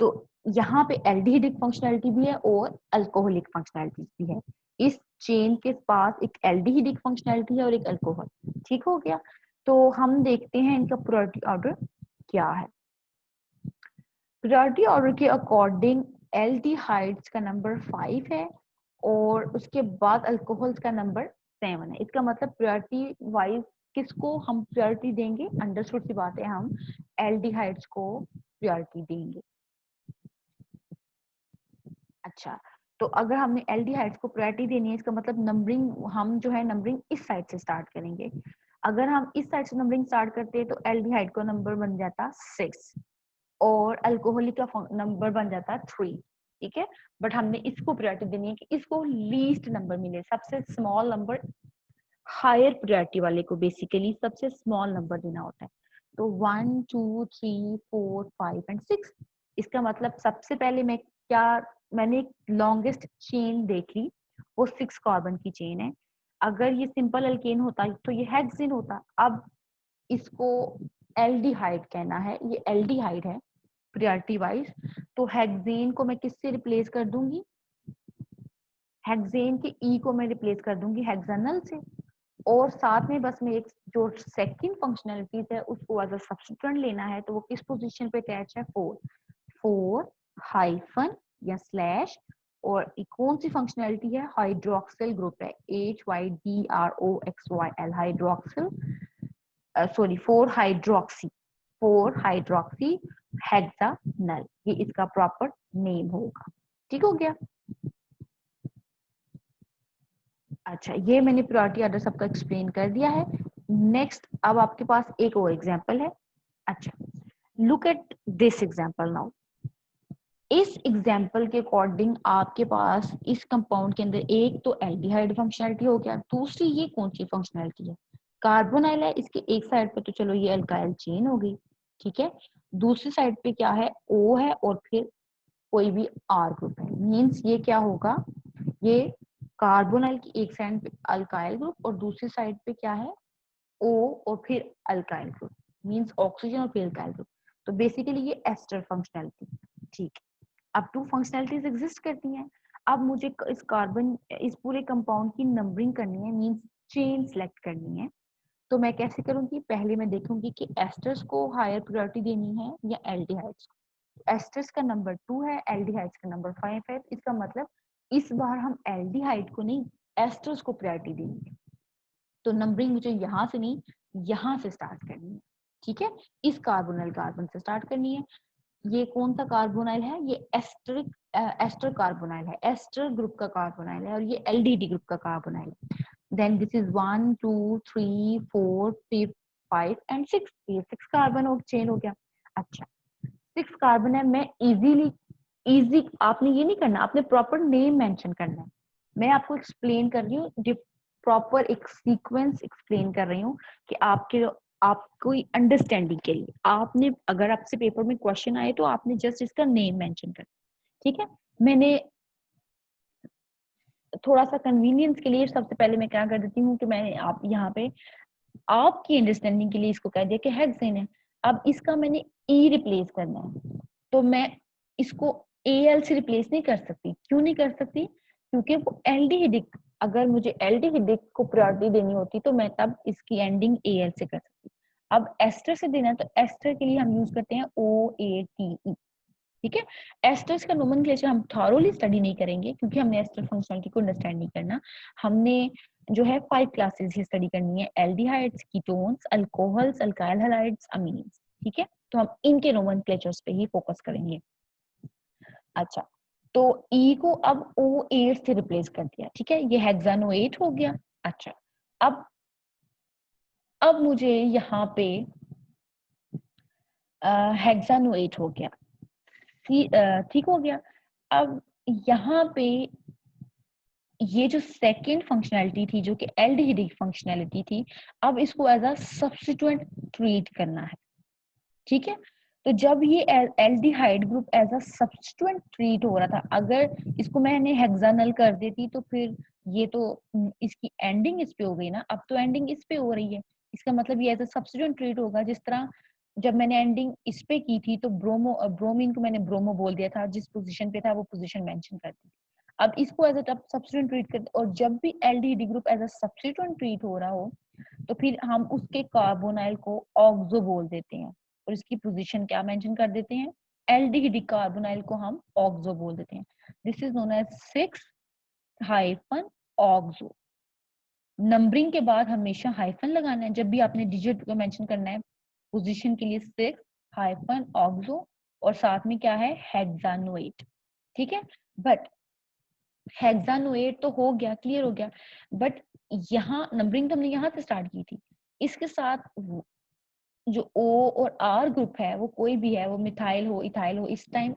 तो यहाँ पे एल्डिहाइडिक फंक्शनैलिटी भी है और अल्कोहलिक फंक्शनैलिटी भी है। इस चेन के पास एक एल्डिहाइडिक फंक्शनैलिटी है और एक अल्कोहल, ठीक हो गया। तो हम देखते हैं इनका प्रायोरिटी ऑर्डर क्या है। प्रायोरिटी ऑर्डर के अकॉर्डिंग एल्डिहाइड्स का नंबर 5 है और उसके बाद अल्कोहल्स का नंबर 7 है। इसका मतलब प्रायोरिटी वाइज किसको हम प्रायोरिटी देंगे, अंडरस्टूड सी बात है, हम एल्डिहाइड्स को प्रायोरिटी देंगे। अच्छा, तो अगर हमने एल्डिहाइड्स को प्रायोरिटी देनी है, इसका मतलब नंबरिंग हम जो है नंबरिंग इस साइड से स्टार्ट करेंगे। अगर हम इस साइड से नंबरिंग स्टार्ट करते हैं तो एल्डिहाइड का नंबर बन जाता 6 और अल्कोहलिक का नंबर बन जाता 3, ठीक है। बट हमने इसको प्रायोरिटी देनी है कि इसको लीस्ट नंबर मिले, सबसे स्मॉल नंबर हायर प्रायोरिटी वाले को बेसिकली सबसे स्मॉल नंबर देना होता है। तो 1 2 3 4 5 एंड 6, इसका मतलब सबसे पहले मैंने एक लॉन्गेस्ट चेन देख ली, वो 6 कार्बन की चेन है। अगर ये सिंपल अल्केन होता तो ये हेक्सेन होता। अब इसको एल्डिहाइड कहना है, ये एल्डिहाइड है प्रायोरिटी वाइज, तो हेक्सेन को मैं किससे रिप्लेस कर दूंगी, हेक्सेन के ई को मैं रिप्लेस कर दूंगी हेक्सानल से, और साथ में बस में एक जो सेकंड फंक्शनैलिटीज है उसको एज अ सब्स्टिट्यूएंट लेना है, तो वो किस पोजीशन पे अटैच है, 4 हाइफन या स्लैश, और कौन सी फंक्शनैलिटी है, हाइड्रोक्सिल ग्रुप है, HYDROXYL हाइड्रोक्सिल, सॉरी 4 हाइड्रोक्सी हेक्सानल, ये इसका प्रॉपर नेम होगा। ठीक हो गया। अच्छा, ये मैंने प्रायोरिटी ऑर्डर सबका एक्सप्लेन कर दिया है। नेक्स्ट अब आपके पास एक और एग्जांपल है। अच्छा, look at this example now. इस एग्जांपल के अकॉर्डिंग आपके पास इस कंपाउंड के अंदर एक तो एल्डिहाइड फंक्शनैलिटी हो गया, दूसरी ये कौन सी फंक्शनैलिटी है, कार्बोनाइल है। इसके एक साइड पे तो चलो ये अल्काइल चेन हो गई, ठीक है। दूसरी साइड पे क्या है, O है और फिर कोई भी R ग्रुप है, मींस ये क्या होगा, ये कार्बोनाइल की एक साइड पे अल्काइल ग्रुप और दूसरी साइड पे क्या है, O और फिर अल्काइल ग्रुप, मींस ऑक्सीजन और फिर अल्काइल ग्रुप। तो बेसिकली ये एस्टर फंक्शनैलिटी, ठीक। अब 2 फंक्शनैलिटीज एग्जिस्ट करती हैं। अब मुझे इस पूरे कंपाउंड की नंबरिंग करनी है, मींस चेन सेलेक्ट करनी है। तो मैं कैसे करूंगी, पहले मैं देखूंगी कि एस्टर्स को हायर प्रायोरिटी देनी है या एल्डिहाइड्स को। एस्टर्स का नंबर 2 है, एल्डिहाइड्स का नंबर 5 है। इसका मतलब इस बार हम एल्डिहाइड को नहीं, एस्टर्स को प्रायोरिटी देंगे। तो नंबरिंग मुझे यहाँ से नहीं, यहाँ से स्टार्ट करनी है, ठीक है। इस कार्बोनाइल कार्बन से स्टार्ट करनी है। ये कौन सा कार्बोनाइल है, ये एस्टर कार्बोनाइल है, एस्टर ग्रुप का कार्बोनाइल है, और ये एलडीडी ग्रुप का कार्बोनाइल है। देन दिस इज 1 2 3 4 5 एंड 6, ये 6 कार्बन और चेन हो गया। अच्छा, 6 कार्बन है, मैं इजी आपने ये नहीं करना, आपने प्रॉपर नेम मेंशन करना है। मैं आपको एक्सप्लेन कर रही हूँ, प्रॉपर एक सीक्वेंस एक्सप्लेन कर रही हूँ कि आपको अंडरस्टैंडिंग के लिए। आपने अगर आपसे पेपर में क्वेश्चन आए तो आपने जस्ट इसका नेम मेंशन कर, ठीक है। मैंने थोड़ा सा कन्वीनियंस के लिए सबसे पहले मैं क्या कर देती हूँ कि मैंने आप यहाँ पे आपकी अंडरस्टैंडिंग के लिए इसको कह दिया कि हेक्सेन है। अब इसका मैंने ई रिप्लेस करना है, तो मैं इसको एल से रिप्लेस नहीं कर सकती। क्यों नहीं कर सकती, क्योंकि वो एल्डिहाइडिक, अगर मुझे एल्डिहाइडिक को प्रायोरिटी देनी होती तो मैं तब इसकी एंडिंग एल से कर सकती। अब एस्टर से देना है तो एस्टर के लिए हम यूज करते हैं OATE, ठीक है। एस्टर्स का नोमेनक्लेचर हम थॉरोली स्टडी नहीं करेंगे क्योंकि हमने एस्टर फंक्शनलिटी को अंडरस्टैंड नहीं करना। हमने जो है 5 क्लासेस ही स्टडी करनी है, aldehydes, ketones, alcohols, alkyl halides, amines, ठीक है। तो हम इनके नोमेनक्लेचर्स पे ही फोकस करेंगे। अच्छा, तो ई को अब O8 से रिप्लेस कर दिया, ठीक है, ये हेक्सानोएट हो गया। अच्छा, अब मुझे यहाँ पे हेक्सानोएट हो गया, ठीक हो गया। अब यहाँ पे ये जो सेकेंड फंक्शनैलिटी थी जो कि एल्डिहाइडिक फंक्शनैलिटी थी, अब इसको एज अ सब्स्टिट्यूएंट ट्रीट करना है, ठीक है। तो जब ये aldehyde group as a substituent treat हो रहा था, अगर इसको मैंने हेक्सानल कर देती तो फिर ये तो इसकी एंडिंग इस पे हो गई ना, अब तो एंडिंग इस पे हो रही है, इसका मतलब ये एज अ सब्स्टिट्यूएंट ट्रीट होगा। जिस तरह जब मैंने एंडिंग इस पे की थी तो ब्रोमीन को मैंने ब्रोमो बोल दिया था, जिस पोजीशन पे था वो पोजीशन मेंशन कर दी। अब इसको एज अ सब्स्टिट्यूएंट ट्रीट करते, और जब भी aldehyde group as a substituent treat हो रहा हो तो फिर हम उसके कार्बोनाइल को ऑक्सो बोल देते हैं और इसकी पोजीशन क्या मेंशन कर देते हैं, एल्डिहाइड कार्बोनाइल को हम ऑक्सो बोल देते हैं। This is known as 6 hyphen oxo. Numbering के बाद हमेशा हाइफन लगाना है जब भी आपने डिजिट को मेंशन करना है। पोजीशन के लिए 6 हाइफन ऑक्सो और साथ में क्या है, हेक्सानोएट, ठीक है। बट हेक्सानोएट तो हो गया, क्लियर हो गया, बट यहाँ नंबरिंग तो हमने यहाँ से स्टार्ट की थी, इसके साथ जो O और R ग्रुप है वो कोई भी है, वो मिथाइल हो इथाइल हो, इस टाइम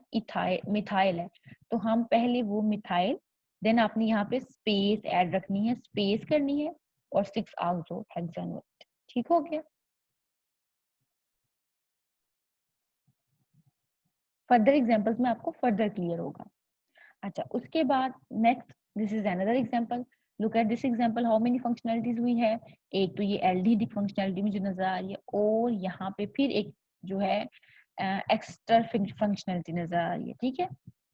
मिथाइल है, तो हम पहले वो मिथाइल, देन आपने यहाँ पे स्पेस ऐड रखनी है, स्पेस करनी है और 6 ऑक्सो हेक्सानोएट। ठीक हो गया। फर्दर एग्जांपल्स में आपको फर्दर क्लियर होगा। अच्छा, उसके बाद next, this is another example. Look at this example, how many functionalities हुई है। एक तो ये एल्डिहाइड फंक्शनैलिटी में जो नजर आ रही है, और यहाँ पे फिर एक जो है एक्स्ट्रा फंक्शनैलिटी नजर आ रही है। ठीक है,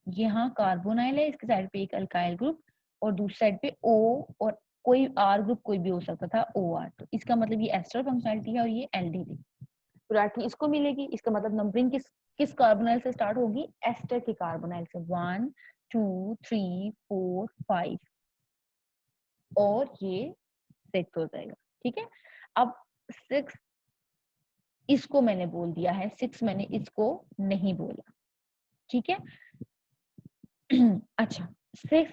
यहाँ कार्बोनाइल है, इसके साइड पे एक अल्काइल ग्रुप और दूसरी साइड पे O, और कोई R ग्रुप कोई भी हो सकता था, OR। तो इसका मतलब ये एस्टर फंक्शनैलिटी है और ये एल्डिहाइड। प्रोडक्ट इसको मिलेगी, इसका मतलब नंबरिंग किस कार्बोनाइल से स्टार्ट होगी, एस्टर के कार्बोनाइल से, 1 2 3 4 5 और ये 6 हो जाएगा। ठीक है, अब 6 इसको मैंने बोल दिया है, 6 मैंने इसको नहीं बोला। ठीक है। अच्छा, 6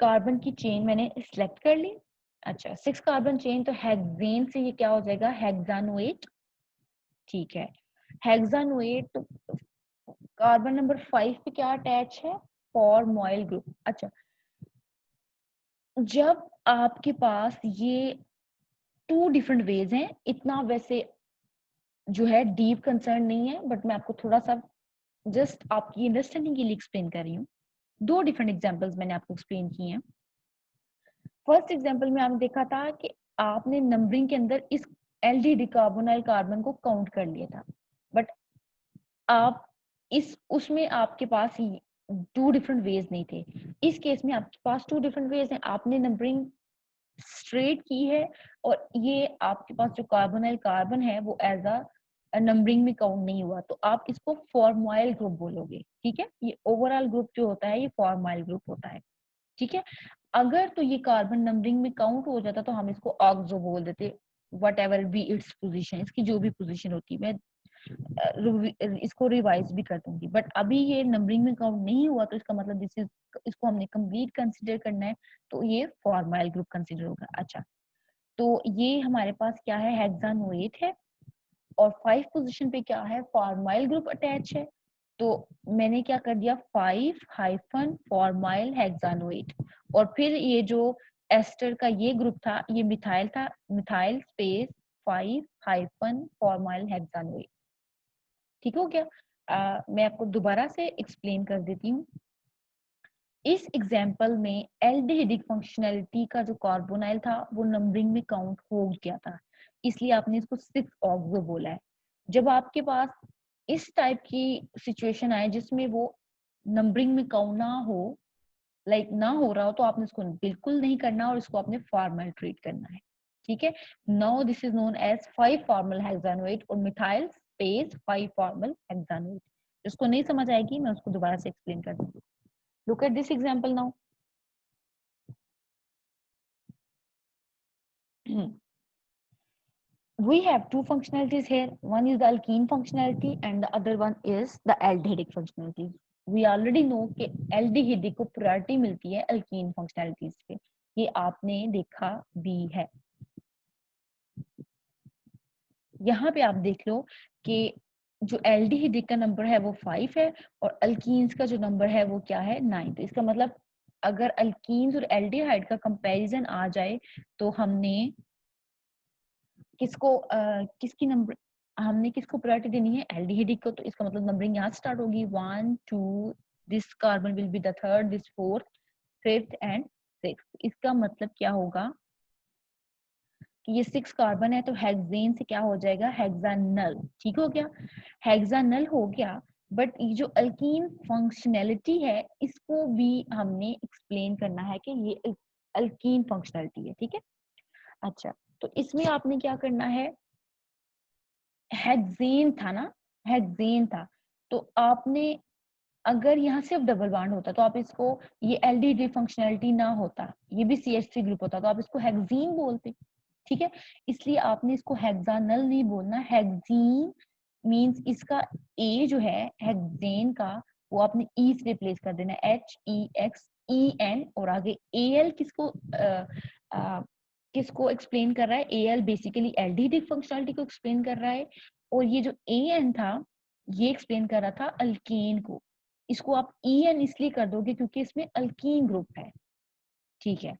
कार्बन की चेन मैंने सिलेक्ट कर ली। अच्छा, 6 कार्बन चेन, तो हेक्सेन से ये क्या हो जाएगा, हेक्सानोएट। ठीक है, हेक्सानोएट कार्बन नंबर 5 पे क्या अटैच है, फॉर्मोइल ग्रुप। अच्छा, जब आपके पास ये 2 डिफरेंट वेज हैं, इतना वैसे जो है डीप कंसर्न नहीं है, बट मैं आपको थोड़ा सा जस्ट आपकी अंडरस्टैंडिंग के लिए एक्सप्लेन कर रही हूँ। 2 डिफरेंट एग्जांपल्स मैंने आपको एक्सप्लेन किए हैं। फर्स्ट एग्जांपल में आपने देखा था कि आपने नंबरिंग के अंदर इस एल्डिहाइड कार्बोनाइल कार्बन को काउंट कर लिया था, बट आप इस उसमें आपके पास 2 डिफरेंट वेज नहीं थे। इस केस में आपके पास 2 डिफरेंट वेज हैं, आपने नंबरिंग स्ट्रेट की है और ये आपके पास जो कार्बोनाइल कार्बन है वो एज अ नंबरिंग में काउंट नहीं हुआ, तो आप इसको फॉर्मोइल ग्रुप बोलोगे। ठीक है, ये ओवरऑल ग्रुप जो होता है ये फॉर्मोइल ग्रुप होता है। ठीक है, अगर तो ये कार्बन नंबरिंग में काउंट हो जाता तो हम इसको ऑक्सो बोल देते, what ever be its position, इसकी जो भी पोजिशन होती है। मैं इसको रिवाइज भी कर दूंगी, बट अभी ये नंबरिंग में काउंट नहीं हुआ, तो इसका मतलब दिस इज, इसको हमने कंप्लीट कंसीडर करना है, तो ये फॉर्माइल ग्रुप कंसीडर होगा। अच्छा, तो ये हमारे पास क्या है, हेक्सानोएट है और 5 पोजीशन पे क्या है, फॉर्माइल ग्रुप अटैच है। तो मैंने क्या कर दिया, 5 हाइफन फॉर्माइल हेक्सानोएट, और फिर ये जो एस्टर का ये ग्रुप था, ये मिथाइल था, मिथाइल स्पेस 5 हाइफन फॉर्माइल हेक्सानोएट। ठीक हो गया। मैं आपको दोबारा से एक्सप्लेन कर देती हूँ। इस एग्जाम्पल में एल्डिहाइडिक फंक्शनैलिटी का जो कार्बोनाइल था वो नंबरिंग में काउंट हो गया था, इसलिए आपने इसको 6 ऑक्सो बोला है। जब आपके पास इस टाइप की सिचुएशन आए जिसमें वो नंबरिंग में काउंट ना हो, लाइक ना हो रहा हो, तो आपने इसको बिल्कुल नहीं करना और इसको आपने फॉर्मल ट्रीट करना है। ठीक है, now this is known as 5 formyl hexanoate और मिथाइल स्पेस 5 फॉर्मल हेक्सानोएट। जिसको नहीं समझ आएगी मैं उसको दोबारा से एक्सप्लेन कर दूंगी। Look at this example now. We have two functionalities here. One is the alkene functionality and the other one is the aldehydic functionality. We already know कि aldehydic को priority मिलती है alkene functionalities पे, ये आपने देखा भी है। यहाँ पे आप देख लो कि जो एल्डिहाइड का नंबर है वो 5 है और अल्कीन्स का जो नंबर है वो क्या है, 9। तो इसका मतलब अगर अल्कीन्स और एल्डिहाइड का कंपैरिजन आ जाए तो हमने किसको किसकी नंबर, हमने किसको प्रायोरिटी देनी है, एल्डिहाइड को। तो इसका मतलब नंबरिंग यहाँ स्टार्ट होगी 1 2, this carbon will be the third, this fourth, fifth and sixth. इसका मतलब क्या होगा कि ये 6 कार्बन है तो हेक्सेन से क्या हो जाएगा, हेक्सानल। ठीक हो गया, हेक्सानल हो गया। बट ये जो अल्कीन फंक्शनैलिटी है इसको भी हमने एक्सप्लेन करना है कि ये अल्कीन फंक्शनैलिटी है। ठीक है, अच्छा, तो इसमें आपने क्या करना है, हेक्सेन था ना, हेक्सेन था, तो आपने अगर यहाँ सिर्फ डबल बॉन्ड होता तो आप इसको, ये एल्डिहाइड फंक्शनैलिटी ना होता, ये भी CH3 ग्रुप होता, तो आप इसको हेक्सीन बोलते। ठीक है, इसलिए आपने इसको हेक्सानल नहीं बोलना, हेक्सीन मींस इसका ए जो है हेक्सेन का वो आपने ई से रिप्लेस कर देना, HEXEN, और आगे AL किसको किसको एक्सप्लेन कर रहा है? एल बेसिकली एल्डिहाइड फंक्शनलिटी को एक्सप्लेन कर रहा है, और ये जो एन था ये एक्सप्लेन कर रहा था अल्केन को। इसको आप एन इसलिए कर दोगे क्योंकि इसमें अल्कीन ग्रुप है, ठीक है।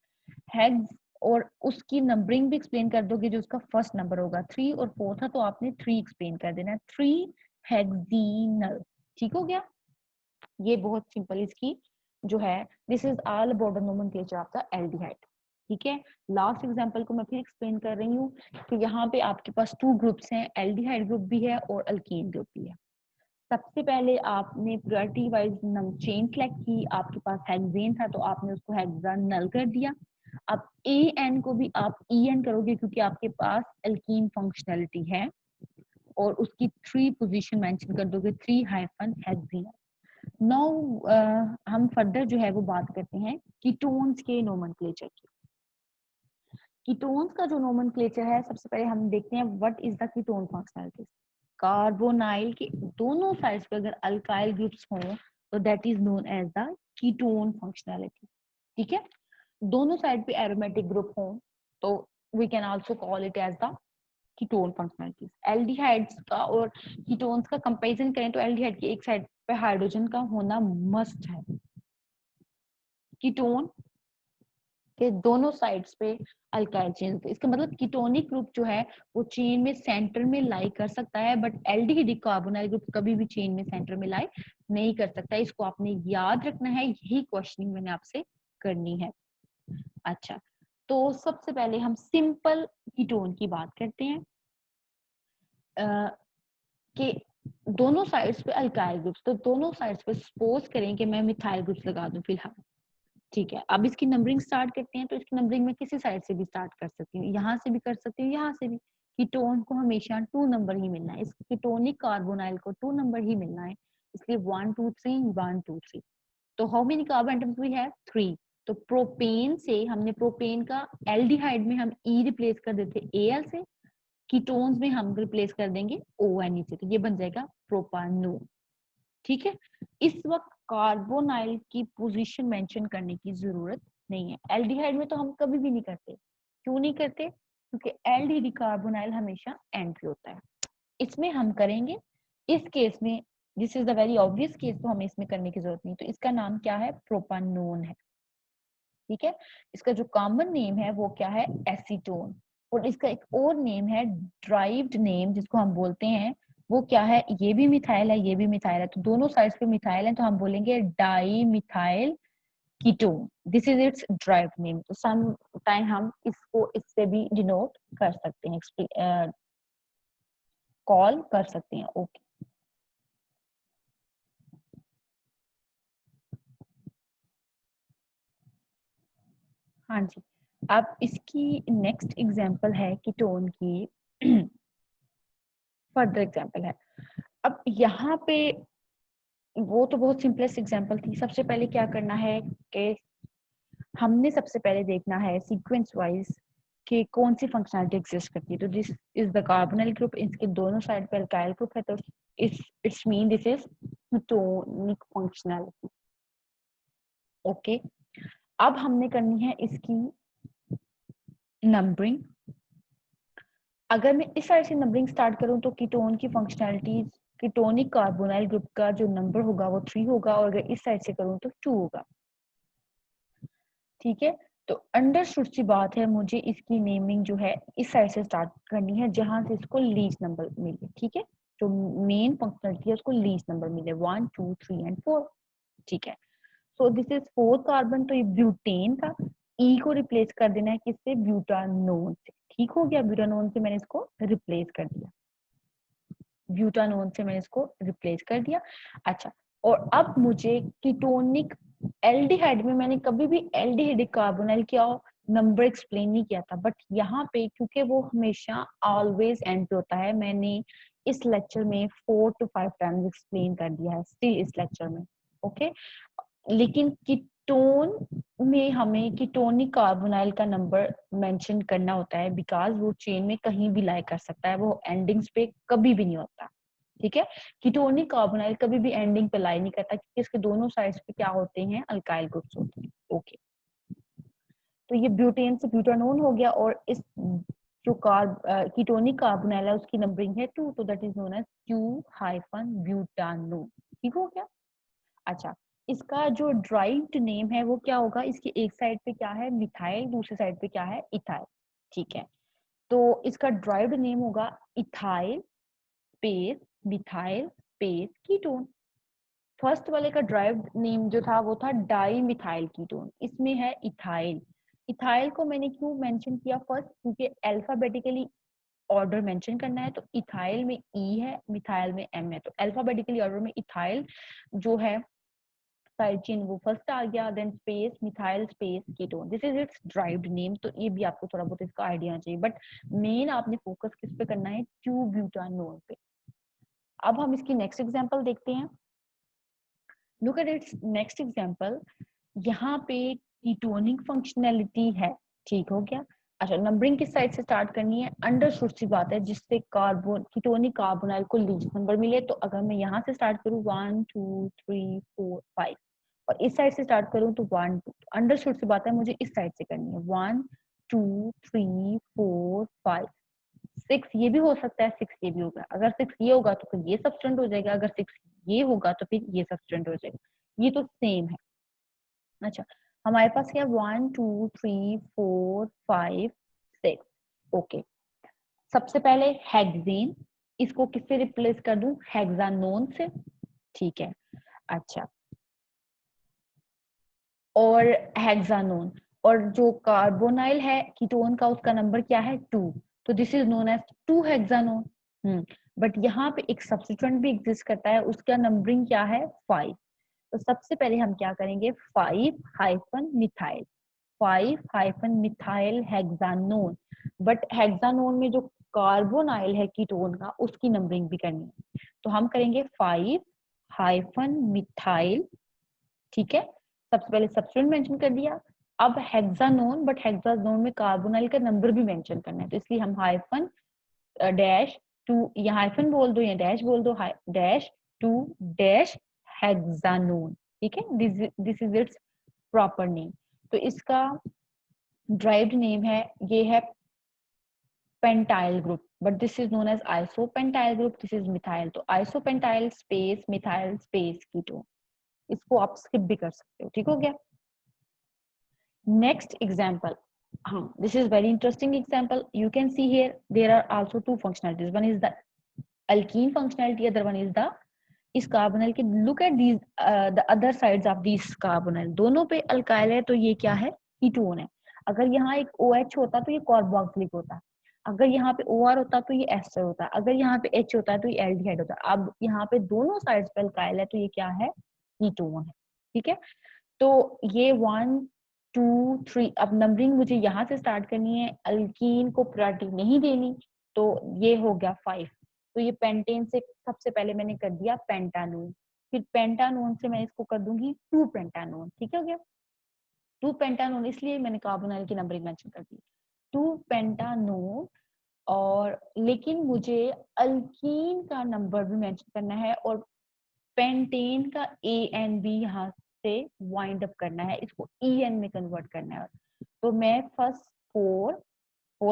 हेक्स और उसकी नंबरिंग भी एक्सप्लेन कर दोगे, जो उसका फर्स्ट नंबर होगा 3 और 4 था तो आपने 3 एक्सप्लेन कर देना, 3 हेक्सीनल। ठीक हो गया? ये बहुत सिंपल इसकी जो है, this is all about the nomenclature of the aldehyde. ठीक है, लास्ट एग्जांपल को मैं फिर एक्सप्लेन कर रही हूँ कि यहाँ पे आपके पास 2 ग्रुप्स हैं, एल्डिहाइड ग्रुप भी है और अल्कीन ग्रुप भी है। सबसे पहले आपने प्रायोरिटी वाइज चेन सेलेक्ट की, आपके पास हेक्सेन था तो आपने उसको हेक्सानल कर दिया। अब ए एन को भी आप ई एन करोगे क्योंकि आपके पास अल्कीन फंक्शनलिटी है, और उसकी 3 पोजीशन मेंशन कर दोगे, 3 हाइफन हेक्सेन। नाउ हम फर्दर जो है वो बात करते हैं कीटोन्स के नोमेनक्लेचर की। कीटोन्स का जो नोमेनक्लेचर है, सबसे पहले हम देखते हैं what is the ketone functionality. Carbonyl के दोनों साइड्स पे अगर अल्काइल ग्रुप्स हों तो that is known as the ketone functionality. ठीक है, दोनों साइड पे एरोमेटिक ग्रुप हों तो we can also call it as the ketone functionalities. Aldehydes का और कीटोन्स का कंपैरिजन करें तो एल्डिहाइड की एक साइड पे हाइड्रोजन का होना मस्ट है, कीटोन के दोनों साइड्स पे अल्काइल चेन। तो इसका मतलब कीटोनिक ग्रुप जो है वो चेन में सेंटर में लाई कर सकता है, बट एल्डिहाइड कार्बोनाइल ग्रुप कभी भी चेन में सेंटर में लाई नहीं कर सकता। इसको आपने याद रखना है, यही क्वेश्चनिंग मैंने आपसे करनी है। अच्छा, तो सबसे पहले हम सिंपल कीटोन की बात करते हैं कि दोनों साइड्स पे अल्काइल ग्रुप्स, तो दोनों साइड्स पे सपोज करें कि मैं मिथाइल ग्रुप्स लगा दूं फिलहाल। ठीक है, अब इसकी नंबरिंग स्टार्ट करते हैं। तो इसकी नंबरिंग मैं किसी साइड से भी स्टार्ट कर सकती हूँ, यहाँ से भी कर सकती हूँ, यहाँ से भी। कीटोन को हमेशा 2 नंबर ही मिलना है, इस कीटोनिक कार्बोनाइल को 2 नंबर ही मिलना है, इसलिए 1 2 3 1 2 3। तो how many carbon atoms we have? 3। तो प्रोपेन से हमने प्रोपेन का एल्डिहाइड में हम ई रिप्लेस कर देते एल से, कीटोन्स में हम रिप्लेस कर देंगे ONe से, तो ये बन जाएगा प्रोपानोन। ठीक है, इस वक्त कार्बोनाइल की पोजीशन मेंशन करने की जरूरत नहीं है। एल्डिहाइड में तो हम कभी भी नहीं करते। क्यों नहीं करते? क्योंकि एल्डिहाइड कार्बोनाइल हमेशा एंड पे होता है। इसमें हम करेंगे, इस केस में this is the very obvious case, तो हमें इसमें करने की जरूरत नहीं। तो इसका नाम क्या है? प्रोपानोन है। ठीक है, इसका जो कॉमन नेम है वो क्या है? एसीटोन। और इसका एक और नेम है, ड्राइव्ड नेम जिसको हम बोलते हैं, वो क्या है? ये भी मिथाइल है, ये भी मिथाइल है, तो दोनों साइड्स पे मिथाइल है, तो हम बोलेंगे di methyl ketone. This is its derived name. तो सम टाइम हम इसको इससे भी डिनोट कर सकते हैं, कॉल कर सकते हैं। ओके, हाँ जी। अब इसकी नेक्स्ट एग्जांपल है कीटोन की, फर्दर एग्जांपल है। अब यहाँ पे वो तो बहुत सिंपलेस्ट एग्जांपल थी। सबसे पहले क्या करना है कि हमने सबसे पहले देखना है सीक्वेंस वाइज कि कौन सी फंक्शनलिटी एग्जिस्ट करती है। तो this is the carbonyl group, इसके दोनों साइड पे अल्काइल ग्रुप है, तो it's mean this is ketonic functionality. Okay, अब हमने करनी है इसकी नंबरिंग। अगर मैं इस साइड से नंबरिंग स्टार्ट करूं तो कीटोन की फंक्शनलिटीज, कीटोनिक कार्बोनाइल ग्रुप का जो नंबर होगा वो 3 होगा, और अगर इस साइड से करूं तो 2 होगा। ठीक है, तो अंडरस्टूड सी बात है, मुझे इसकी नेमिंग जो है इस साइड से स्टार्ट करनी है जहां से इसको लीस्ट नंबर मिले। ठीक है, जो मेन फंक्शनलिटी है उसको लीस्ट नंबर मिले, 1 2 3 एंड 4। ठीक है, सो दिस इज 4 कार्बन, तो ये ब्यूटेन था। ई को रिप्लेस कर देना है किससे? ब्यूटानोन से। ठीक हो गया, ब्यूटानोन से मैंने इसको रिप्लेस कर दिया, ब्यूटानोन से मैंने इसको रिप्लेस कर दिया। अच्छा, और अब मुझे कीटोनिक एल्डिहाइड में मैंने कभी भी एल्डिहाइड कार्बोनाइल क्या नंबर एक्सप्लेन नहीं किया था, बट यहाँ पे क्योंकि वो हमेशा ऑलवेज एंड पे होता है, मैंने इस लेक्चर में 4 to 5 टाइम्स एक्सप्लेन कर दिया है स्टिल इस लेक्चर में। ओके, लेकिन कीटोन में हमें कीटोनिक कार्बोनाइल का नंबर मेंशन करना होता है, बिकॉज वो चेन में कहीं भी लाई कर सकता है, वो एंडिंग्स पे कभी भी नहीं होता। ठीक है, कीटोनिक कार्बोनाइल कभी भी एंडिंग पे लाई नहीं करता क्योंकि इसके दोनों साइड्स पे क्या होते हैं? अल्काइल ग्रुप्स होते हैं। ओके, तो ये ब्यूटेन से ब्यूटानोन हो गया, और इस जो कीटोनिक कार्बोनाइल है उसकी नंबरिंग है 2, तो दैट इज नोन एज 2-ब्यूटानोन। ठीक हो गया। अच्छा, इसका जो ड्राइव्ड नेम है वो क्या होगा, इसकी एक साइड पे क्या है मिथाइल, दूसरी साइड पे क्या है इथाइल। ठीक है, तो इसका ड्राइव्ड नेम होगा ethyl space methyl space ketone. First वाले का ड्राइव्ड नेम जो था वो था डाई मिथाइल कीटोन, इसमें है इथाइल। इथाइल को मैंने क्यों मेंशन किया फर्स्ट, क्योंकि अल्फाबेटिकली ऑर्डर मेंशन करना है, तो इथाइल में ई है, मिथाइल में एम है, तो अल्फाबेटिकली ऑर्डर में इथाइल जो है साइड चेन वो फर्स्ट आ गया, then space methyl space ketone, this is its derived name. तो ये भी आपको थोड़ा बहुत इसका आइडिया चाहिए, बट मेन आपने फोकस किस पे करना है, 2-ब्यूटानोन पे। अब हम इसकी नेक्स्ट एग्जांपल देखते हैं। Look at its next example. यहाँ पे कीटोनिक फंक्शनैलिटी है, ठीक हो गया। अच्छा, नंबरिंग किस साइड से स्टार्ट करनी है, अंडरस्टूड सी बात है, जिससे कार्बन कीटोनिक कार्बोनाइल को लीस्ट नंबर मिले। तो अगर मैं यहाँ से स्टार्ट करूँ 1 2 3 4 5, और इस साइड से स्टार्ट करूँ तो 1 2, अंडरस्टूड सी बात है मुझे इस साइड से करनी है, 1 2 3 4 5 6, ये भी हो सकता है 6 ये भी होगा। अगर 6 ये होगा तो फिर ये सब्सटेंट हो जाएगा, अगर 6 ये होगा तो फिर ये सब्सटेंट हो जाएगा, ये तो सेम है। अच्छा, हमारे पास क्या 1 2 3 4 5 6, ओके। सबसे पहले हेक्सेन, इसको किससे रिप्लेस कर दूं, हेक्सानोन से। ठीक है, अच्छा, और हेक्सानोन, और जो कार्बोनाइल है कीटोन का उसका नंबर क्या है 2, तो this is known as 2 hexanone. But यहाँ पे एक सब्स्टिट्यूएंट भी एग्जिस्ट करता है, उसका नंबरिंग क्या है 5। तो सबसे पहले हम क्या करेंगे, 5-मिथाइल, 5-मिथाइल हेक्सानोन। बट हेक्सानोन में जो कार्बोनाइल है कीटोन का उसकी नंबरिंग भी करनी है, तो हम करेंगे 5-मिथाइल। ठीक है, सबसे पहले सब्स्टिट्यूएंट मेंशन कर दिया। अब हेक्सानोन, बट हेक्सानोन में कार्बोनाइल का नंबर भी मेंशन करना है, तो इसलिए हम हाइफन डैश टू, या हाइफन बोल दो या डैश बोल दो, डैश टू डैश हेक्सानोन। ठीक है, this is its proper name. तो इसका ड्राइव्ड नेम है, ये है pentyl group, but this is known as isopentyl group, this is methyl. तो isopentyl space methyl space ketone, इसको आप स्किप भी कर सकते हो। ठीक हो गया। Next example, this is very interesting example. You can see here there are also two functionalities. One is the alkene functionality, other one is the इस कार्बोनाइल के। Look at these the other sides of this carbonyl, दोनों पे alkyl है, तो ये क्या है, ketone है। अगर यहाँ एक OH होता तो ये कार्बोक्सिलिक होता, अगर यहाँ पे OR होता तो ये एस्टर होता, अगर यहाँ पे H होता तो ये एल्डिहाइड होता। अब यहाँ पे दोनों साइड्स पे अल्काइल है, तो ये क्या है, कीटोन है। ठीक है, तो ये 1 2 3, अब नंबरिंग मुझे यहाँ से स्टार्ट करनी है, अल्कीन को प्रायोरिटी नहीं देनी, तो ये हो गया 5। तो ये पेंटेन से सबसे पहले मैंने कर दिया पेंटानोन, फिर पेंटानोन से मैं इसको कर दूंगी 2 पेंटानोन। ठीक है हो गया, 2 पेंटानोन, इसलिए मैंने कार्बोनाइल की नंबरिंग मेंशन कर दी 2 पेंटानोन। और लेकिन मुझे अल्कीन का नंबर भी मेंशन करना है, और पेंटेन का AN भी यहाँ से वाइंड अप करना है, इसको EN में कन्वर्ट करना है। तो मैं फर्स्ट 4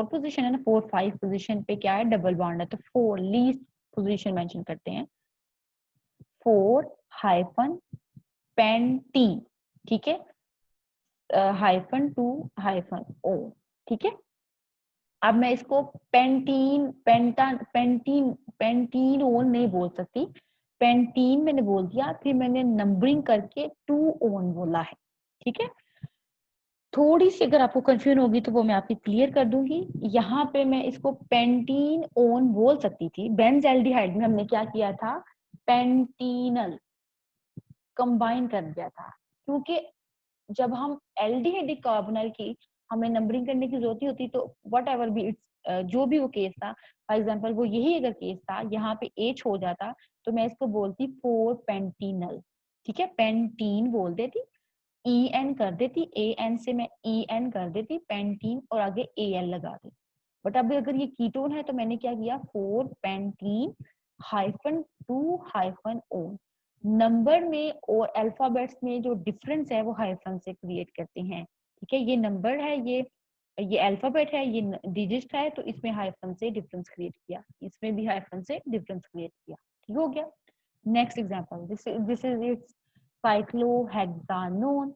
पोजीशन है ना, 4 5 पोजीशन पे क्या है, डबल बॉन्ड है, तो 4 लीस्ट पोजीशन मेंशन करते हैं, 4-पेंटी। ठीक है, -2-O। ठीक है, अब मैं इसको पेंटीन पेंटीनोन नहीं बोल सकती, पेंटीन मैंने बोल दिया, फिर मैंने नंबरिंग करके 2 ओन बोला है। ठीक है, थोड़ी सी अगर आपको कंफ्यूजन होगी तो वो मैं आपकी क्लियर कर दूंगी। यहाँ पे मैं इसको पेंटीन ओन बोल सकती थी, बेंजल्डिहाइड में हमने क्या किया था, पेंटीनल कंबाइन कर दिया था, क्योंकि जब हम एल्डिहाइडिक कार्बोनाइल की हमें नंबरिंग करने की जरूरत होती, तो वट एवर भी इट्स, जो भी वो केस था, फॉर एग्जाम्पल वो यही अगर केस था, यहाँ पे एच हो जाता, तो मैं इसको बोलती 4 पेंटीनल। ठीक है, पेंटीन बोल देती, EN कर देती, AN से मैं EN कर देती पेंटीन, और आगे AL लगा देती। बट अब अगर ये कीटोन है तो मैंने क्या किया, 4 पेंटीन -2-O। नंबर में और अल्फाबेट्स में जो डिफरेंस है वो हाइफन से क्रिएट करते हैं। ठीक है, ये नंबर है, ये अल्फाबेट है, ये डिजिट है, तो इसमें हाइफन से डिफरेंस क्रिएट किया, इसमें भी हाइफन से डिफरेंस क्रिएट किया। ठीक हो गया। Next example, this is its cyclohexanone,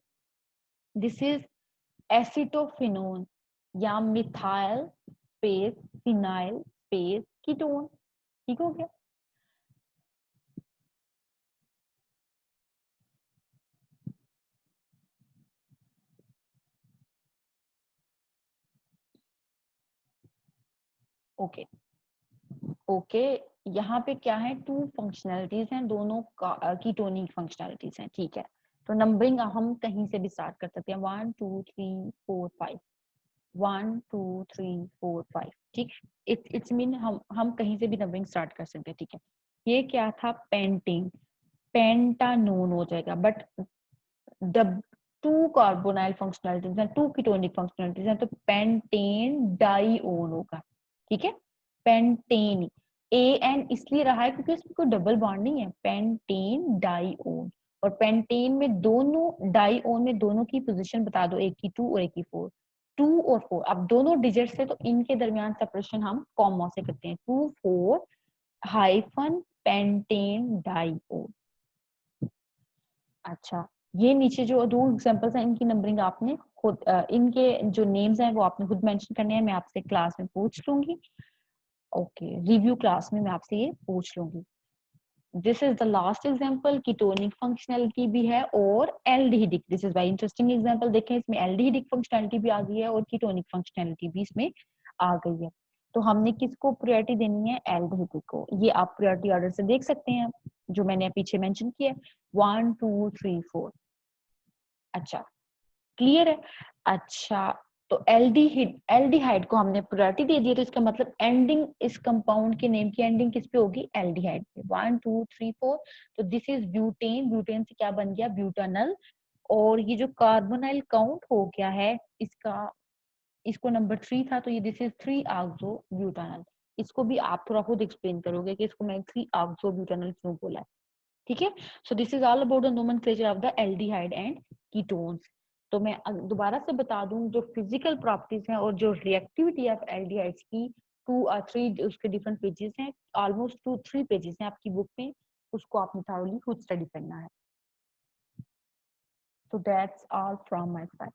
this is acetophenone या methyl space phenyl space ketone. ठीक हो गया। ओके ओके, यहाँ पे क्या है, टू फंक्शनैलिटीज हैं, दोनों कीटोनिक फंक्शनैलिटीज हैं। ठीक है, तो नंबरिंग हम कहीं से भी स्टार्ट कर सकते हैं, 1 2 3 4 5, 1 2 3 4 5। ठीक, इट्स मीन हम कहीं से भी नंबरिंग स्टार्ट कर सकते हैं। ठीक है, ये क्या था, पेंटिंग, पेंटानोन हो जाएगा, but the two carbonyl functionalities हैं, टू कीटोनिक फंक्शनैलिटीज हैं, तो पेंटेन डाइओन होगा। ठीक है, पेंटेन, ए एन इसलिए रहा है क्योंकि इसमें कोई डबल बॉन्ड नहीं है, पेंटेन डाइओन। और पेंटेन में दोनों, डाइओन में दोनों की पोजीशन बता दो, एक की 2 और एक की 4, 2 और 4, अब दोनों डिजिट से, तो इनके दरमियान सेपरेशन हम कॉमा से करते हैं, 2 4 हाइफन पेंटेन डाइओन। अच्छा, ये नीचे जो दो एग्जांपल्स हैं, इनकी नंबरिंग आपने खुद इनके जो नेम्स हैं वो आपने खुद मेंशन करने हैं, मैं आपसे क्लास में पूछ लूंगी। ओके, रिव्यू क्लास में मैं आपसे ये पूछ लूंगी। This is the last example, ketonic functionality भी है और aldehydic, this is very interesting example. देखें, इसमें एल्डिहाइडिक फंक्शनैलिटी भी आ गई है और कीटोनिक फंक्शनैलिटी भी इसमें आ गई है। तो हमने किसको प्रायोरिटी देनी है, एल्डिहाइडिक को। ये आप प्रायोरिटी ऑर्डर से देख सकते हैं, जो मैंने पीछे मेंशन किया है, 1 2 3 4। अच्छा, क्लियर है। अच्छा, तो एल्डिहाइड को हमने प्रायोरिटी दे दी है, तो इसका मतलब एंडिंग, इस कंपाउंड के नेम की एंडिंग किस पे होगी, एल्डिहाइड पे, 1 2 3 4। तो दिस इज ब्यूटेन, ब्यूटेन से क्या बन गया, ब्यूटानल। और ये जो कार्बोनाइल काउंट हो गया है इसका, इसको नंबर 3 था, तो ये दिस इज 3 ऑक्सो ब्यूटानल। इसको भी आप थोड़ा खुद एक्सप्लेन करोगे कि इसको मैं 3 ऑक्सो ब्यूटानल क्यों बोला है। ठीक है, so this is all about the nomenclature of the aldehyde and ketones. तो मैं दोबारा से बता दूं, जो फिजिकल प्रॉपर्टीज हैं और जो रिएक्टिविटी ऑफ एल्डिहाइड्स की 2 और 3 उसके डिफरेंट पेजेस हैं, ऑलमोस्ट 2 3 पेजेस हैं आपकी बुक में, उसको आपने थॉरोली खुद स्टडी करना है। So that's all from my side.